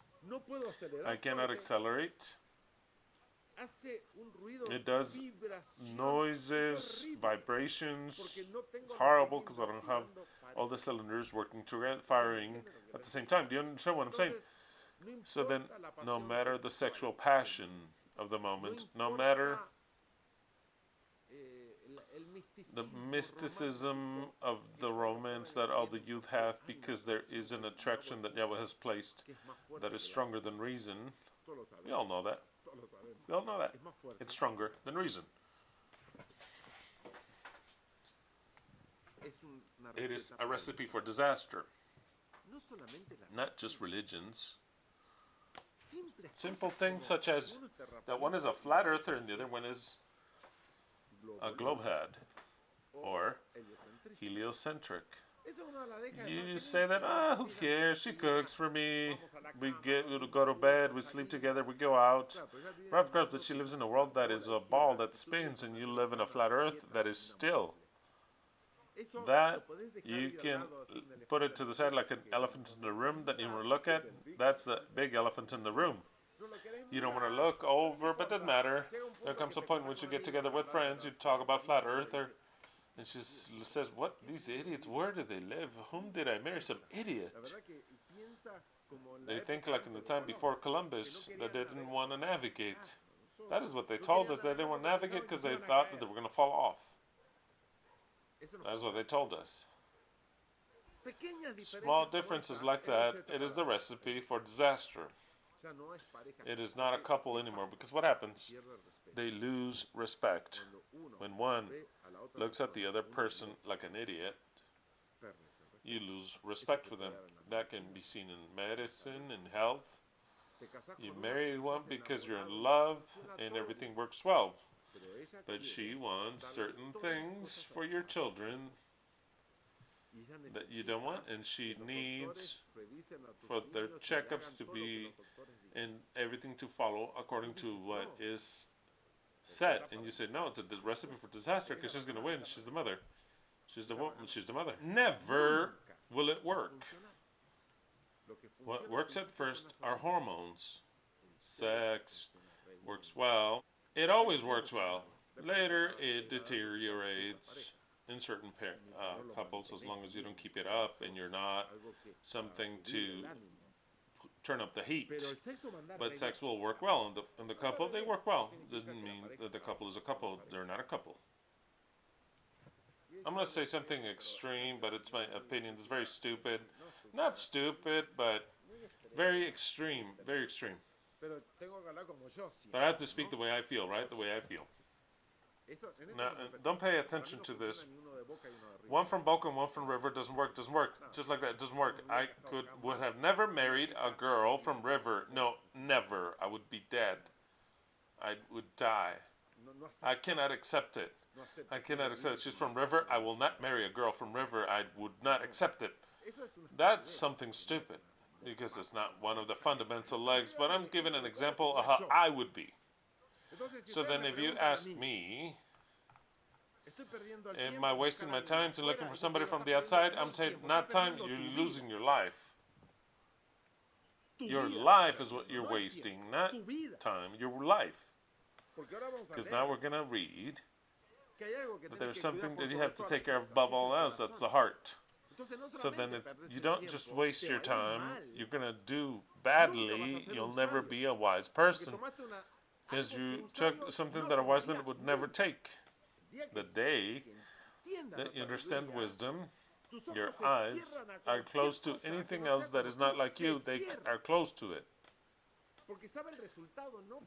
I cannot accelerate. It does noises, vibrations. It's horrible because I don't have all the cylinders working together, firing at the same time. Do you understand what I'm saying? So then, no matter the sexual passion of the moment, no matter the mysticism of the romance that all the youth have, because there is an attraction that Yahweh has placed that is stronger than reason. We all know that. We all know that. It's stronger than reason. It is a recipe for disaster. Not just religions. Simple things such as that one is a flat earther and the other one is a globehead or heliocentric. You say that, who cares? She cooks for me. We go to bed, we sleep together, we go out. But of course, but she lives in a world that is a ball that spins, and you live in a flat earth that is still. That you can put it to the side like an elephant in the room that you want to look at. That's the big elephant in the room. You don't want to look over, but it doesn't matter. There comes a point when you get together with friends, you talk about flat earth, and she says, what, these idiots, where do they live? Whom did I marry? Some idiot. They think like in the time before Columbus that they didn't want to navigate. That is what they told us. They didn't want to navigate because they thought that they were going to fall off. That's what they told us. Small differences like that, it is the recipe for disaster. It is not a couple anymore, because what happens? They lose respect. When one looks at the other person like an idiot, you lose respect for them. That can be seen in medicine and health. You marry one because you're in love and everything works well. But she wants certain things for your children that you don't want, and she needs for their checkups to be and everything to follow according to what is said. And you say, no, it's a recipe for disaster because she's going to win. She's the mother. She's the woman. She's the mother. Never will it work. What works at first are hormones. Sex works well. It always works well. Later, it deteriorates in certain couples as long as you don't keep it up and you're not something to turn up the heat. But sex will work well in the couple. They work well. Doesn't mean that the couple is a couple. They're not a couple. I'm going to say something extreme, but it's my opinion. It's very stupid. Not stupid, but very extreme. Very extreme. But I have to speak the way I feel, right? The way I feel. Now, don't pay attention to this. One from Boca and one from River doesn't work. Just like that, it doesn't work. I would have never married a girl from River. No, never. I would be dead. I would die. I cannot accept it. I cannot accept it. She's from River. I will not marry a girl from River. I would not accept it. That's something stupid, because it's not one of the fundamental legs, but I'm giving an example of how I would be. So then if you ask me, am I wasting my time to looking for somebody from the outside? I'm saying, not time, you're losing your life. Your life is what you're wasting, not time, your life. Because now we're going to read that there's something that you have to take care of above all else, that's the heart. So then you don't just waste your time, you're going to do badly, you'll never be a wise person. Because you took something that a wise man would never take. The day that you understand wisdom, your eyes are closed to anything else that is not like you, they are closed to it.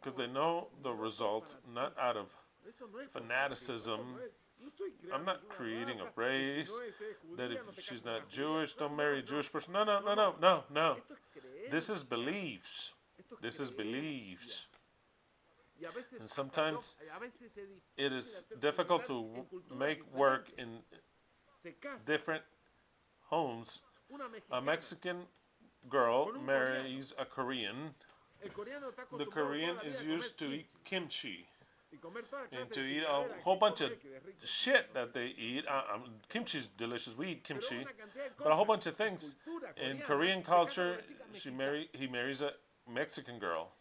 Because they know the result, not out of fanaticism. I'm not creating a race, that if she's not Jewish, don't marry a Jewish person. No. This is beliefs. This is beliefs. And sometimes it is difficult to make work in different homes. A Mexican girl marries a Korean. The Korean is used to eat kimchi and to eat a whole bunch of shit that they eat. Kimchi is delicious. We eat kimchi, but a whole bunch of things. In Korean culture, he marries a Mexican girl.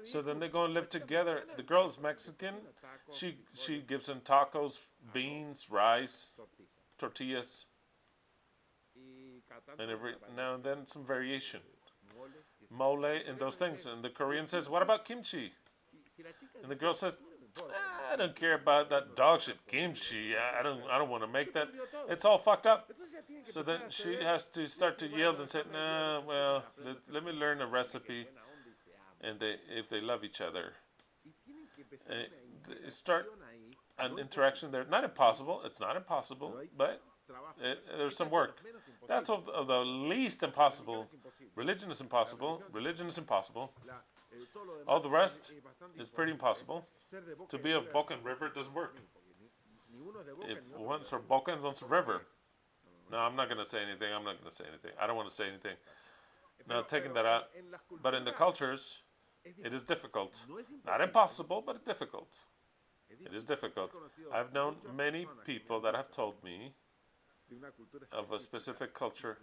So then they go and live together. The girl is Mexican. She gives them tacos, beans, rice, tortillas, and every now and then some variation. Mole and those things. And the Korean says, what about kimchi? And the girl says, I don't care about that dog shit kimchi. I don't want to make that. It's all fucked up. So then she has to start to yield and say, nah, well, let me learn a recipe. And if they love each other. start an interaction there. Not impossible. It's not impossible, but there's some work. That's of the least impossible. Religion is impossible. Religion is impossible. All the rest is pretty impossible. To be of Boca and River doesn't work. If one's from Boca and one's from River. No, I'm not going to say anything. I'm not going to say anything. I don't want to say anything. Now, taking that out. But in the cultures, it is difficult. Not impossible, but difficult. It is difficult. I've known many people that have told me of a specific culture.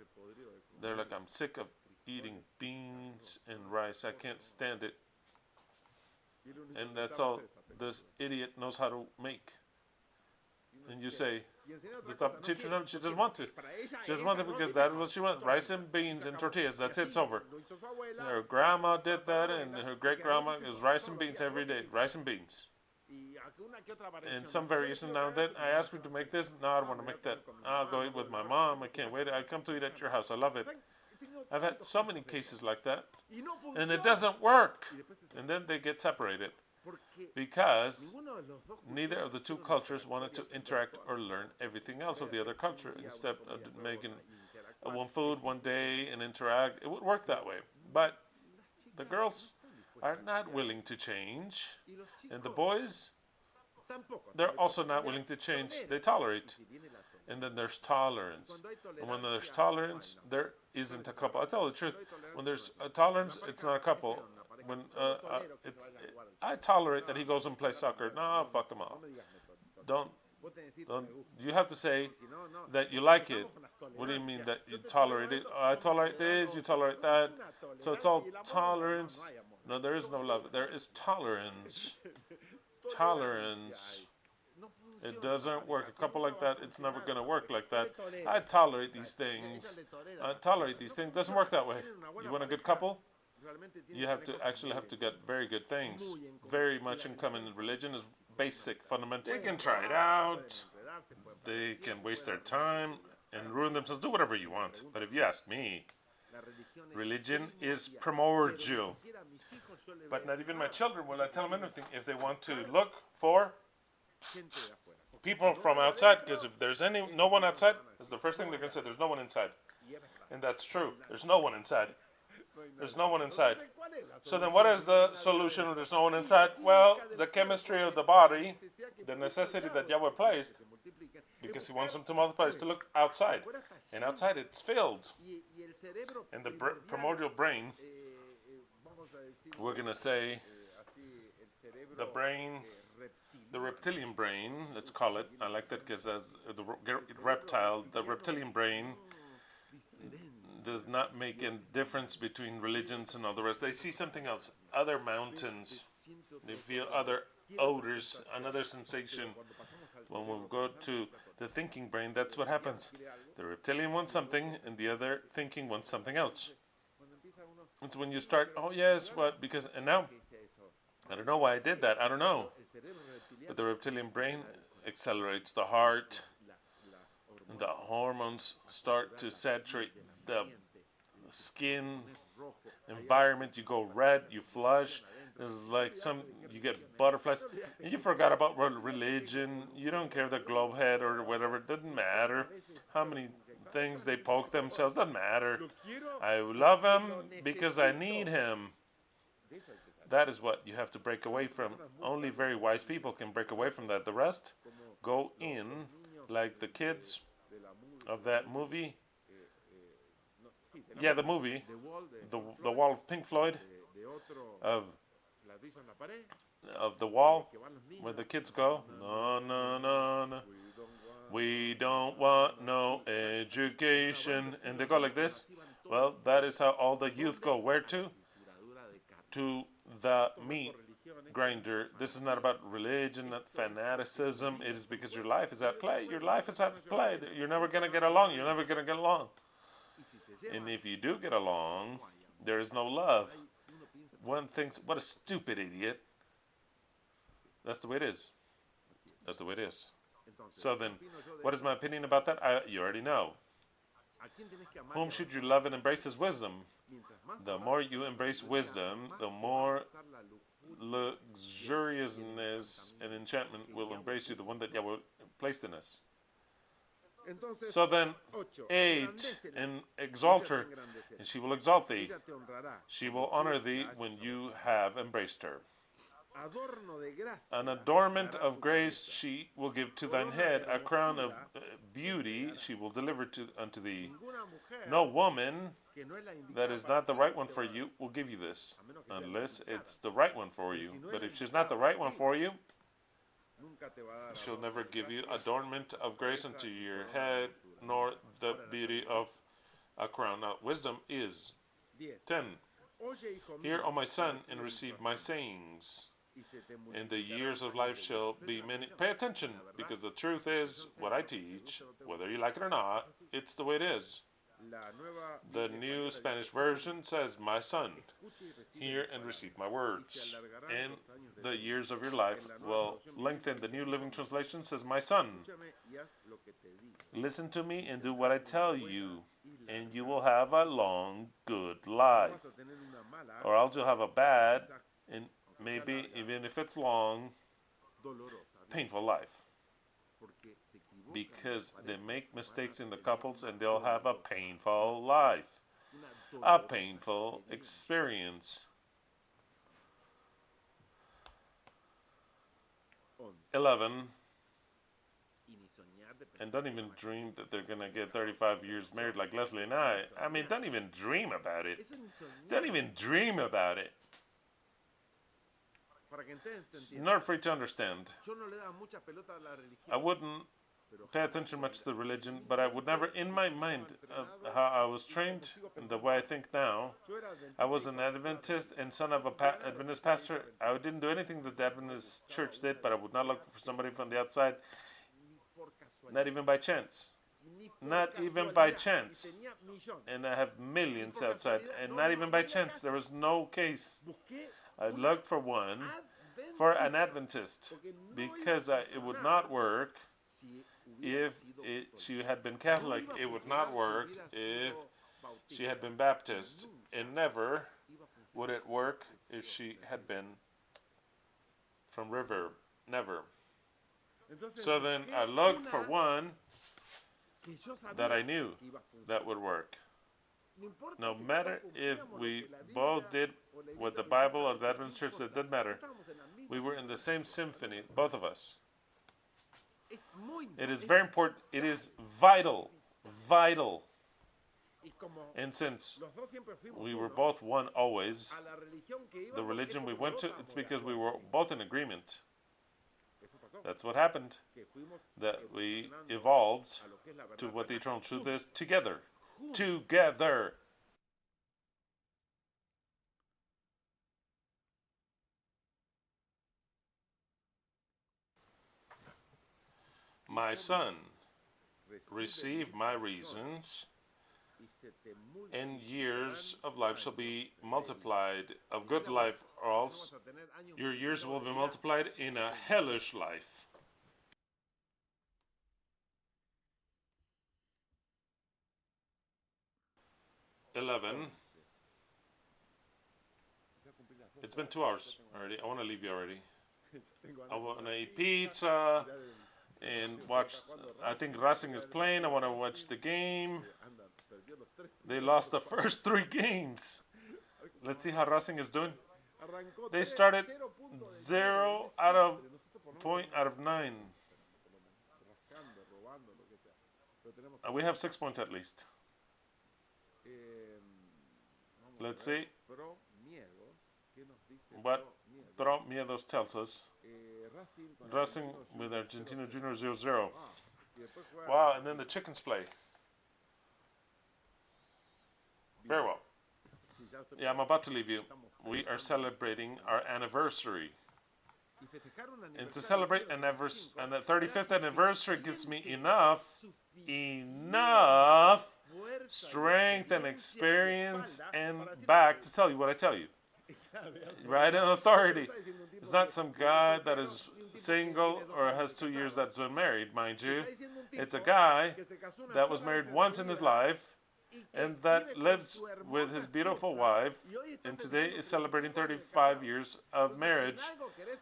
They're like, I'm sick of eating beans and rice. I can't stand it. And that's all this idiot knows how to make. And you say, the teacher, she doesn't want to. She doesn't want to because that's what she wants. Rice and beans and tortillas. That's it. It's over. Her grandma did that, and her great-grandma is rice and beans every day. Rice and beans. And some variation now and then. I ask her to make this. No, I don't want to make that. I'll go eat with my mom. I can't wait. I come to eat at your house. I love it. I've had so many cases like that. And it doesn't work. And then they get separated. Because neither of the two cultures wanted to interact or learn everything else of the other culture. Instead of making one food one day and interact, it would work that way. But the girls are not willing to change. And the boys, they're also not willing to change. They tolerate. And then there's tolerance. And when there's tolerance, there isn't a couple. I tell the truth. When there's a tolerance, it's not a couple. When I tolerate that he goes and plays soccer. No, fuck him off. Don't. You have to say that you like it. What do you mean that you tolerate it? I tolerate this. You tolerate that. So it's all tolerance. No, there is no love. There is tolerance. Tolerance. It doesn't work. A couple like that, it's never going to work like that. I tolerate these things. I tolerate these things. Doesn't work that way. You want a good couple? You have to actually get very good things. Very much in common. Religion is basic, fundamental. They can try it out. They can waste their time and ruin themselves. Do whatever you want. But if you ask me, religion is primordial. But not even my children will I tell them anything. If they want to look for people from outside, because if there's no one outside, that's the first thing they're going to say. There's no one inside. And that's true. There's no one inside. There's no one inside. So then what is the solution when there's no one inside? Well, the chemistry of the body, the necessity that Yahweh placed, because he wants them to multiply, is to look outside. And outside it's filled. And the primordial brain, we're going to say the brain, the reptilian brain, let's call it. I like that because as the reptilian brain does not make a difference between religions and all the rest. They see something else, other mountains. They feel other odors, another sensation. When we go to the thinking brain, that's what happens. The reptilian wants something, and the other thinking wants something else. It's when you start, oh yes, what? Because, and now, I don't know why I did that. I don't know. But the reptilian brain accelerates the heart, and the hormones start to saturate the skin, environment. You go red, you flush. There's like you get butterflies. And you forgot about religion. You don't care the globe head or whatever. It doesn't matter how many things they poke themselves. Doesn't matter. I love him because I need him. That is what you have to break away from. Only very wise people can break away from that. The rest go in like the kids of that movie. Yeah, the movie, the Wall of Pink Floyd, of the wall where the kids go, no, no, no, no, we don't want no education, and they go like this. Well, that is how all the youth go. Where to? To the meat grinder. This is not about religion, not fanaticism. It is because your life is at play. Your life is at play. You're never going to get along. You're never going to get along. And if you do get along, there is no love. One thinks, what a stupid idiot. That's the way it is. That's the way it is. So then, what is my opinion about that? You already know. Whom should you love and embrace is wisdom. The more you embrace wisdom, the more luxuriousness and enchantment will embrace you, the one that Yahweh placed in us. So then, 8, and exalt her, and she will exalt thee. She will honor thee when you have embraced her. An adornment of grace she will give to thine head, a crown of beauty she will deliver unto thee. No woman that is not the right one for you will give you this, unless it's the right one for you. But if she's not the right one for you, she'll never give you adornment of grace unto your head, nor the beauty of a crown. Now, wisdom is 10. Hear, O my son, and receive my sayings, and the years of life shall be many. Pay attention, because the truth is what I teach, whether you like it or not, it's the way it is. The New Spanish Version says, my son, hear and receive my words, and the years of your life will lengthen. The New Living Translation says, my son, listen to me and do what I tell you, and you will have a long, good life. Or else you'll have a bad, and maybe even if it's long, painful life. Because they make mistakes in the couples and they'll have a painful life, a painful experience. 11, and don't even dream that they're going to get 35 years married like Leslie and I. I mean, don't even dream about it. Don't even dream about it. In order for you to understand, I wouldn't pay attention much to the religion, but I would never, in my mind, how I was trained and the way I think now, I was an Adventist and son of an Adventist pastor. I didn't do anything that the Adventist church did, but I would not look for somebody from the outside, not even by chance. Not even by chance. And I have millions outside, and not even by chance. There was no case. I looked for one, for an Adventist, because it would not work if she had been Catholic. It would not work if she had been Baptist. And never would it work if she had been from River. Never. So then I looked for one that I knew that would work. No matter if we both did what the Bible or the Adventist Church said, it didn't matter. We were in the same symphony, both of us. It is very important. It is vital. Vital. And since we were both one always, the religion we went to, it's because we were both in agreement. That's what happened. That we evolved to what the eternal truth is together. Together. My son, receive my reasons, and years of life shall be multiplied, of good life, or else your years will be multiplied in a hellish life. It's been 2 hours already. I want to leave you already. I want to eat pizza and watch. I think Racing is playing. I want to watch the game. They lost the first 3 games. Let's see how Racing is doing. They started 0 out of 9. We have 6 points at least. Let's see what Pro Miedos tells us. Racing with Argentina Junior 0-0. Wow, and then the chickens play. Very well. Yeah, I'm about to leave you. We are celebrating our anniversary. And to celebrate and the 35th anniversary gives me enough strength and experience and back to tell you what I tell you. Right, and authority. It's not some guy that is single or has 2 years that's been married, mind you. It's a guy that was married once in his life and that lives with his beautiful wife, and today is celebrating 35 years of marriage.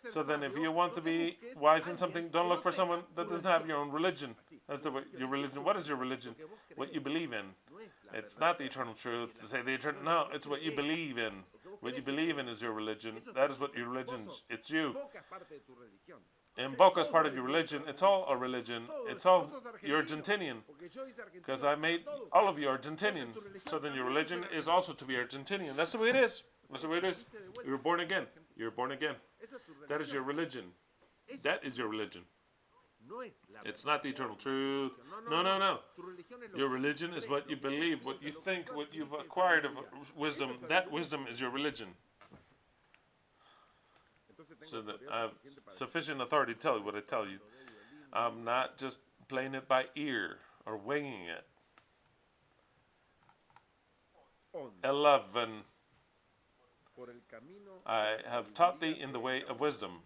So then if you want to be wise in something, don't look for someone that doesn't have your own religion. That's your religion. What is your religion? What you believe in. It's not the eternal truth to say the eternal. No, it's what you believe in. What you believe in is your religion. That is what your religion is. It's you. And Boca is part of your religion. It's all a religion. It's all, you're Argentinian. Because I made all of you Argentinian. So then your religion is also to be Argentinian. That's the way it is. That's the way it is. You were born again. You're born again. That is your religion. That is your religion. It's not the eternal truth. No, no, no. Your religion is what you believe, what you think, what you've acquired of wisdom. That wisdom is your religion. So that I have sufficient authority to tell you what I tell you. I'm not just playing it by ear or winging it. 11. I have taught thee in the way of wisdom.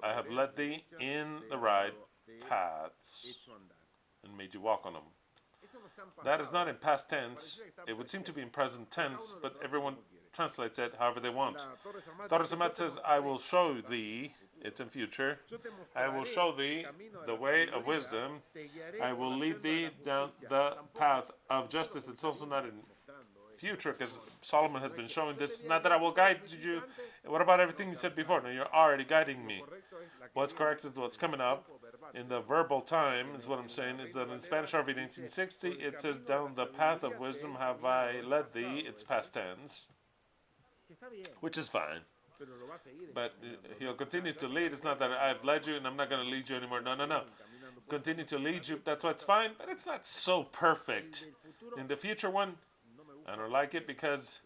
I have led thee in the right paths and made you walk on them. That is not in past tense. It would seem to be in present tense, but everyone translates it however they want. Torres Amat says, I will show thee, it's in future, I will show thee the way of wisdom, I will lead thee down the path of justice. It's also not in future, because Solomon has been showing this. Not that I will guide you. What about everything you said before? No, you're already guiding me. What's correct is what's coming up. In the verbal time is what I'm saying. It's that in Spanish RV 1960, it says, down the path of wisdom have I led thee. It's past tense, which is fine. But he'll continue to lead. It's not that I've led you and I'm not going to lead you anymore. No, no, no. Continue to lead you. That's what's fine, but it's not so perfect. In the future one, I don't like it because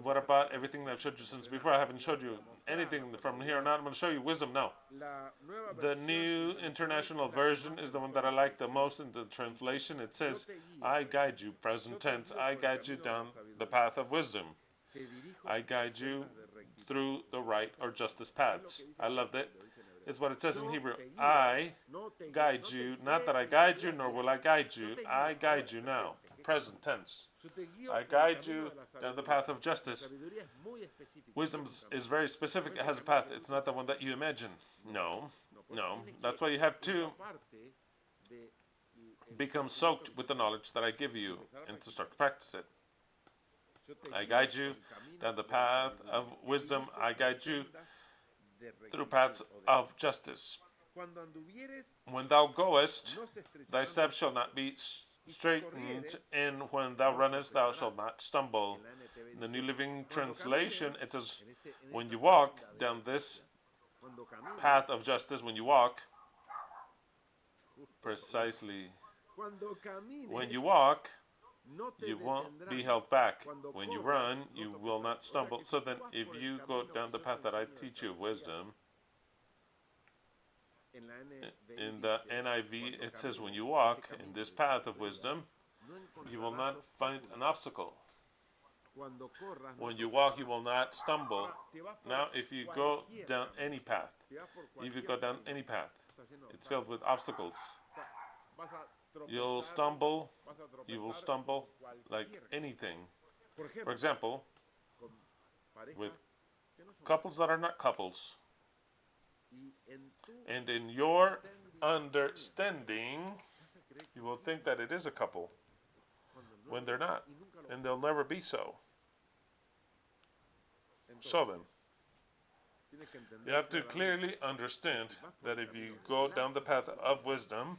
what about everything that I've showed you since before? I haven't showed you anything from here on out. I'm going to show you wisdom now. The New International Version is the one that I like the most in the translation. It says, I guide you, present tense, I guide you down the path of wisdom. I guide you through the right or justice paths. I love that. It's what it says in Hebrew. I guide you, not that I guide you, nor will I guide you. I guide you now, present tense. I guide you down the path of justice. Wisdom is very specific. It has a path. It's not the one that you imagine. No, no. That's why you have to become soaked with the knowledge that I give you and to start to practice it. I guide you down the path of wisdom. I guide you through paths of justice. When thou goest, thy steps shall not be straightened, and when thou runnest, thou shalt not stumble. In the New Living Translation, it says, when you walk down this path of justice, when you walk, precisely, when you walk, you won't be held back. When you run, you will not stumble. So then, if you go down the path that I teach you of wisdom, in the NIV, it says, when you walk in this path of wisdom, you will not find an obstacle. When you walk, you will not stumble. Now, if you go down any path, it's filled with obstacles. You'll stumble, you will stumble like anything. For example, with couples that are not couples. And in your understanding, you will think that it is a couple when they're not, and they'll never be so. So then, you have to clearly understand that if you go down the path of wisdom,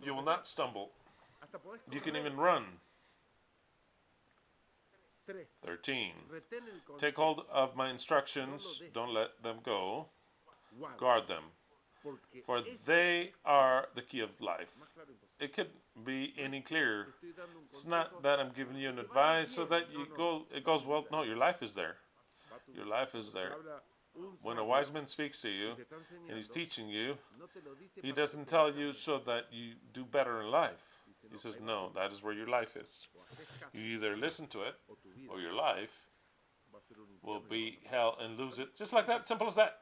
you will not stumble. You can even run. 13. Take hold of my instructions, don't let them go. Guard them, for they are the key of life. It could be any clearer. It's not that I'm giving you an advice so that it goes well. No, your life is there. Your life is there. When a wise man speaks to you and he's teaching you, he doesn't tell you so that you do better in life. He says, no, that is where your life is. You either listen to it or your life will be hell and lose it. Just like that, simple as that.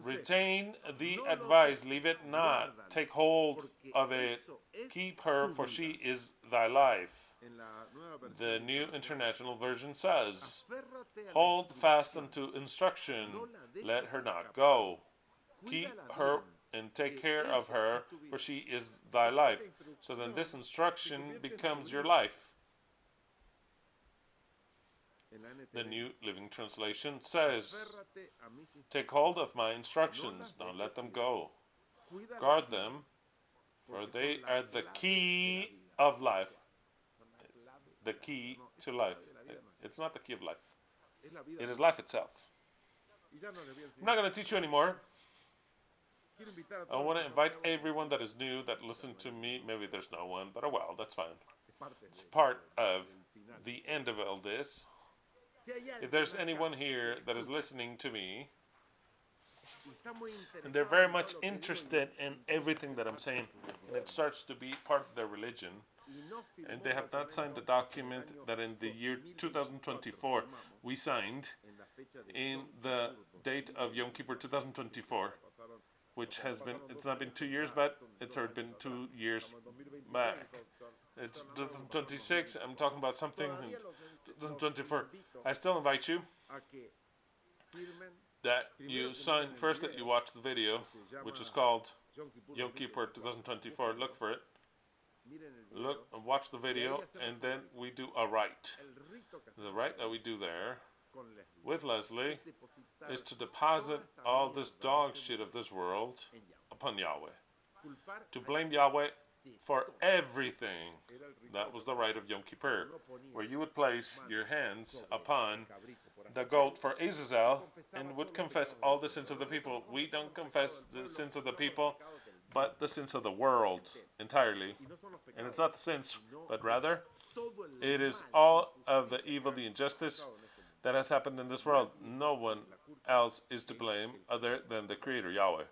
Retain the advice, leave it not. Take hold of it, keep her, for she is thy life. The New International Version says, hold fast unto instruction, let her not go. Keep her and take care of her, for she is thy life. So then this instruction becomes your life. The New Living Translation says, take hold of my instructions, don't let them go. Guard them, for they are the key of life. The key to life. It's not the key of life. It is life itself. I'm not going to teach you anymore. I want to invite everyone that is new, that listened to me. Maybe there's no one, but oh well, that's fine. It's part of the end of all this. If there's anyone here that is listening to me, and they're very much interested in everything that I'm saying, and it starts to be part of their religion, and they have not signed the document that in the year 2024 we signed in the date of Yom Kippur 2024, which has been, it's not been 2 years, but it's already been 2 years back. It's 2026, I'm talking about something in 2024. I still invite you that you sign first, that you watch the video, which is called Yom Kippur 2024. Look for it. Look and watch the video, and then we do a rite. The rite that we do there with Leslie is to deposit all this dog shit of this world upon Yahweh. To blame Yahweh for everything. That was the rite of Yom Kippur, where you would place your hands upon the goat for Azazel and would confess all the sins of the people. We don't confess the sins of the people, but the sins of the world entirely. And it's not the sins, but rather it is all of the evil, the injustice that has happened in this world. No one else is to blame other than the Creator, Yahweh.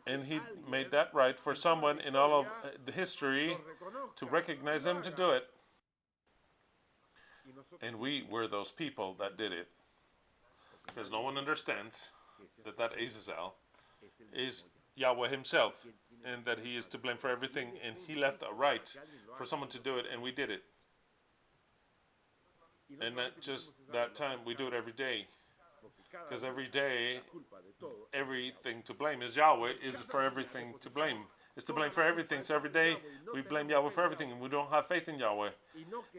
And he made that right for someone in all of the history to recognize him to do it. And we were those people that did it. Because no one understands that Azazel is Yahweh himself, and that he is to blame for everything, and he left a right for someone to do it, and we did it. And not just that time, we do it every day. Because every day, everything to blame is Yahweh, is for everything to blame. It's to blame for everything. So every day, we blame Yahweh for everything, and we don't have faith in Yahweh.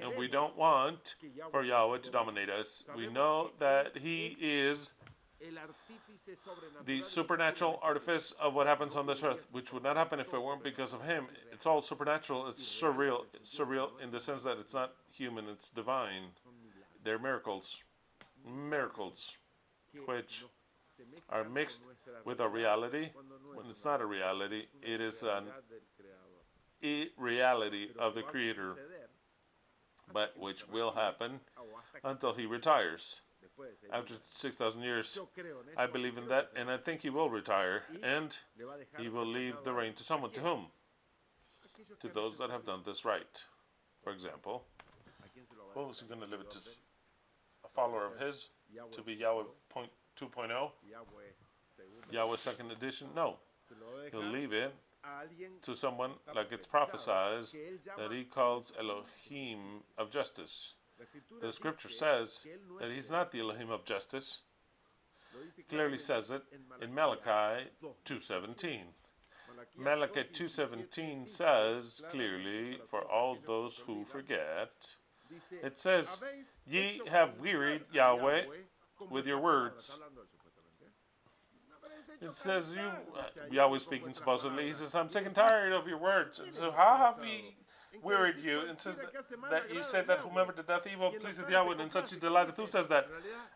And we don't want for Yahweh to dominate us. We know that he is the supernatural artifice of what happens on this earth, which would not happen if it weren't because of him. It's all supernatural. It's surreal. It's surreal in the sense that it's not human, it's divine. They're miracles. Miracles which are mixed with a reality. When it's not a reality, it is an irreality of the Creator, but which will happen until he retires. After 6,000 years, I believe in that, and I think he will retire, and he will leave the reign to someone. To whom? To those that have done this right. For example, what was he going to leave it to? A follower of his? To be Yahweh 2.0? Yahweh second edition? No. He'll leave it to someone like it's prophesied that he calls Elohim of justice. The scripture says that he's not the Elohim of justice. Clearly says it in Malachi 2:17. Malachi 2:17 says clearly, for all those who forget, it says, ye have wearied Yahweh with your words. It says, Yahweh speaking supposedly, he says, I'm sick and tired of your words. And so how have we wearied you? And says that you said that whomever doth evil pleaseth Yahweh, and in such he delighteth. Who says that?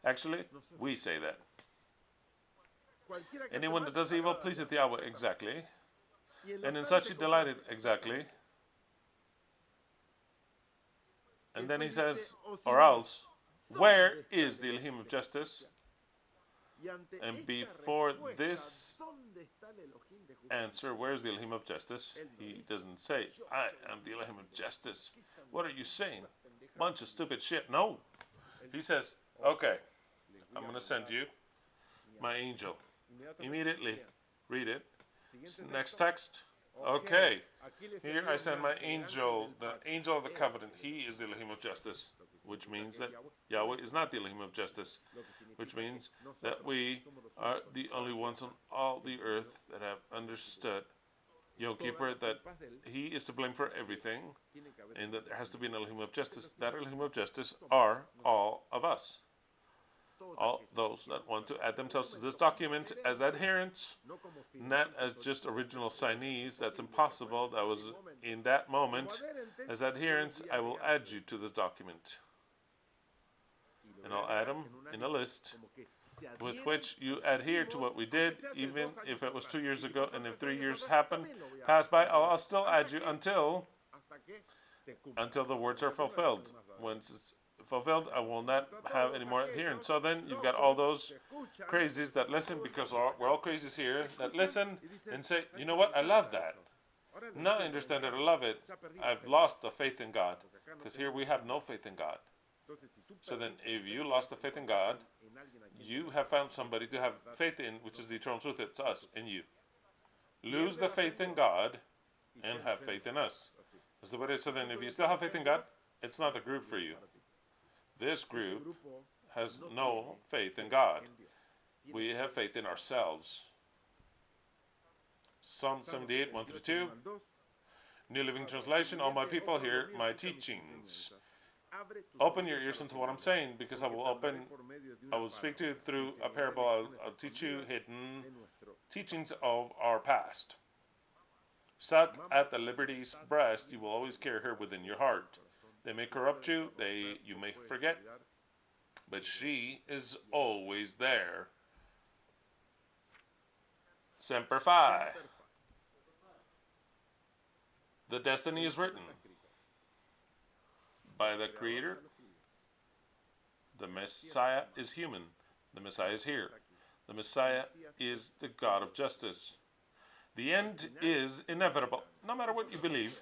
Actually, we say that. Anyone that does evil pleaseth Yahweh, exactly. And in such he delighteth, exactly. And then he says, or else, where is the Elohim of justice? And before this answer, where's the Elohim of justice? He doesn't say, I am the Elohim of justice. What are you saying? Bunch of stupid shit. No. He says, okay, I'm going to send you my angel. Immediately, read it. Next text. Okay. Here I send my angel, the angel of the covenant. He is the Elohim of justice, which means that Yahweh is not the Elohim of justice, which means that we are the only ones on all the earth that have understood Yom Kippur, that he is to blame for everything, and that there has to be an Elohim of justice. That Elohim of justice are all of us. All those that want to add themselves to this document as adherents, not as just original signees. That's impossible. That was in that moment. As adherents, I will add you to this document. And I'll add them in a list with which you adhere to what we did, even if it was 2 years ago, and if 3 years pass by, I'll still add you until the words are fulfilled. Once it's fulfilled, I will not have any more adherents. So then you've got all those crazies that listen, because we're all crazies here, that listen and say, you know what, I love that. Now I understand that I love it. I've lost the faith in God, because here we have no faith in God. So then if you lost the faith in God, you have found somebody to have faith in, which is the eternal truth. It's us and you. Lose the faith in God and have faith in us. So then if you still have faith in God, it's not the group for you. This group has no faith in God. We have faith in ourselves. Psalm 78, 1-2. New Living Translation. All my people, hear my teachings. Open your ears into what I'm saying, because I will speak to you through a parable. I'll teach you hidden teachings of our past. Suck at the liberty's breast, you will always carry her within your heart. They may corrupt you, you may forget, but she is always there. Semper Fi. The destiny is written by the Creator. The Messiah is human. The Messiah is here. The Messiah is the God of justice. The end is inevitable, no matter what you believe.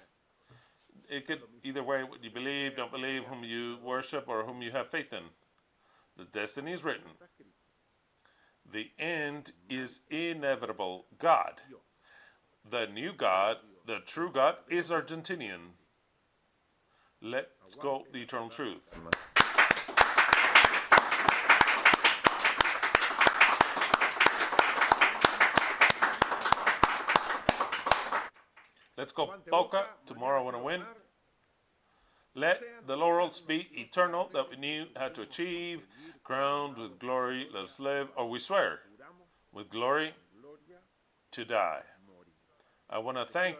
It could either way, what you believe, don't believe, whom you worship, or whom you have faith in. The destiny is written. The end is inevitable. God, the new God, the true God, is Argentinian. Let's go the eternal truth. Let's go Boca. Tomorrow I want to win. Let the laurels be eternal that we knew how to achieve. Crowned with glory, let us live, or we swear, with glory to die. I want to thank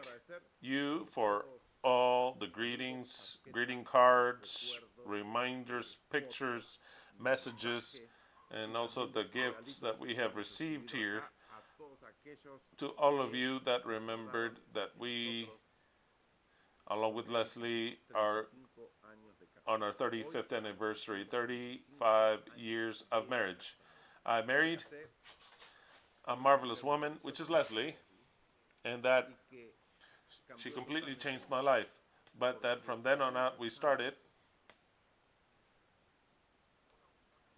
you for all the greetings, greeting cards, reminders, pictures, messages, and also the gifts that we have received here. To all of you that remembered that we, along with Leslie, are on our 35th anniversary, 35 years of marriage. I married a marvelous woman, which is Leslie, and that she completely changed my life. But that from then on out, we started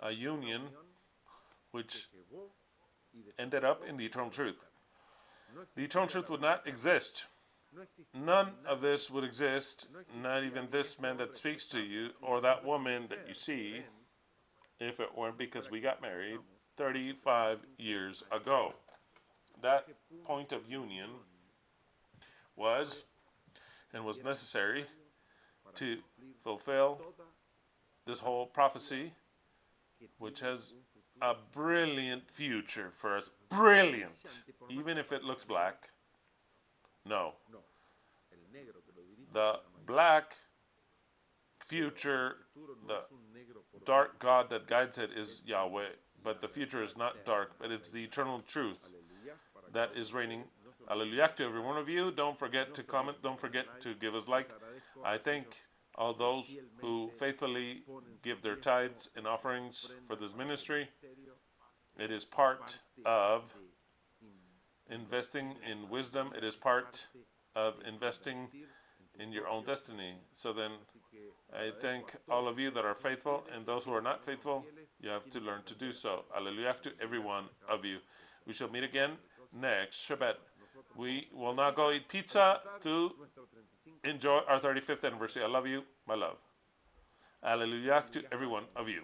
a union which ended up in the eternal truth. The eternal truth would not exist. None of this would exist, not even this man that speaks to you or that woman that you see, if it weren't because we got married 35 years ago. That point of union was necessary to fulfill this whole prophecy, which has a brilliant future for us. Brilliant. Even if it looks black. No. The black future, the dark God that guides it is Yahweh. But the future is not dark, but it's the eternal truth that is reigning. Hallelujah to every one of you. Don't forget to comment. Don't forget to give us like. I thank all those who faithfully give their tithes and offerings for this ministry. It is part of investing in wisdom. It is part of investing in your own destiny. So then, I thank all of you that are faithful, and those who are not faithful, You have to learn to do so. Hallelujah to every one of you. We shall meet again next Shabbat. We will now go eat pizza to enjoy our 35th anniversary. I love you, my love. Hallelujah to every one of you.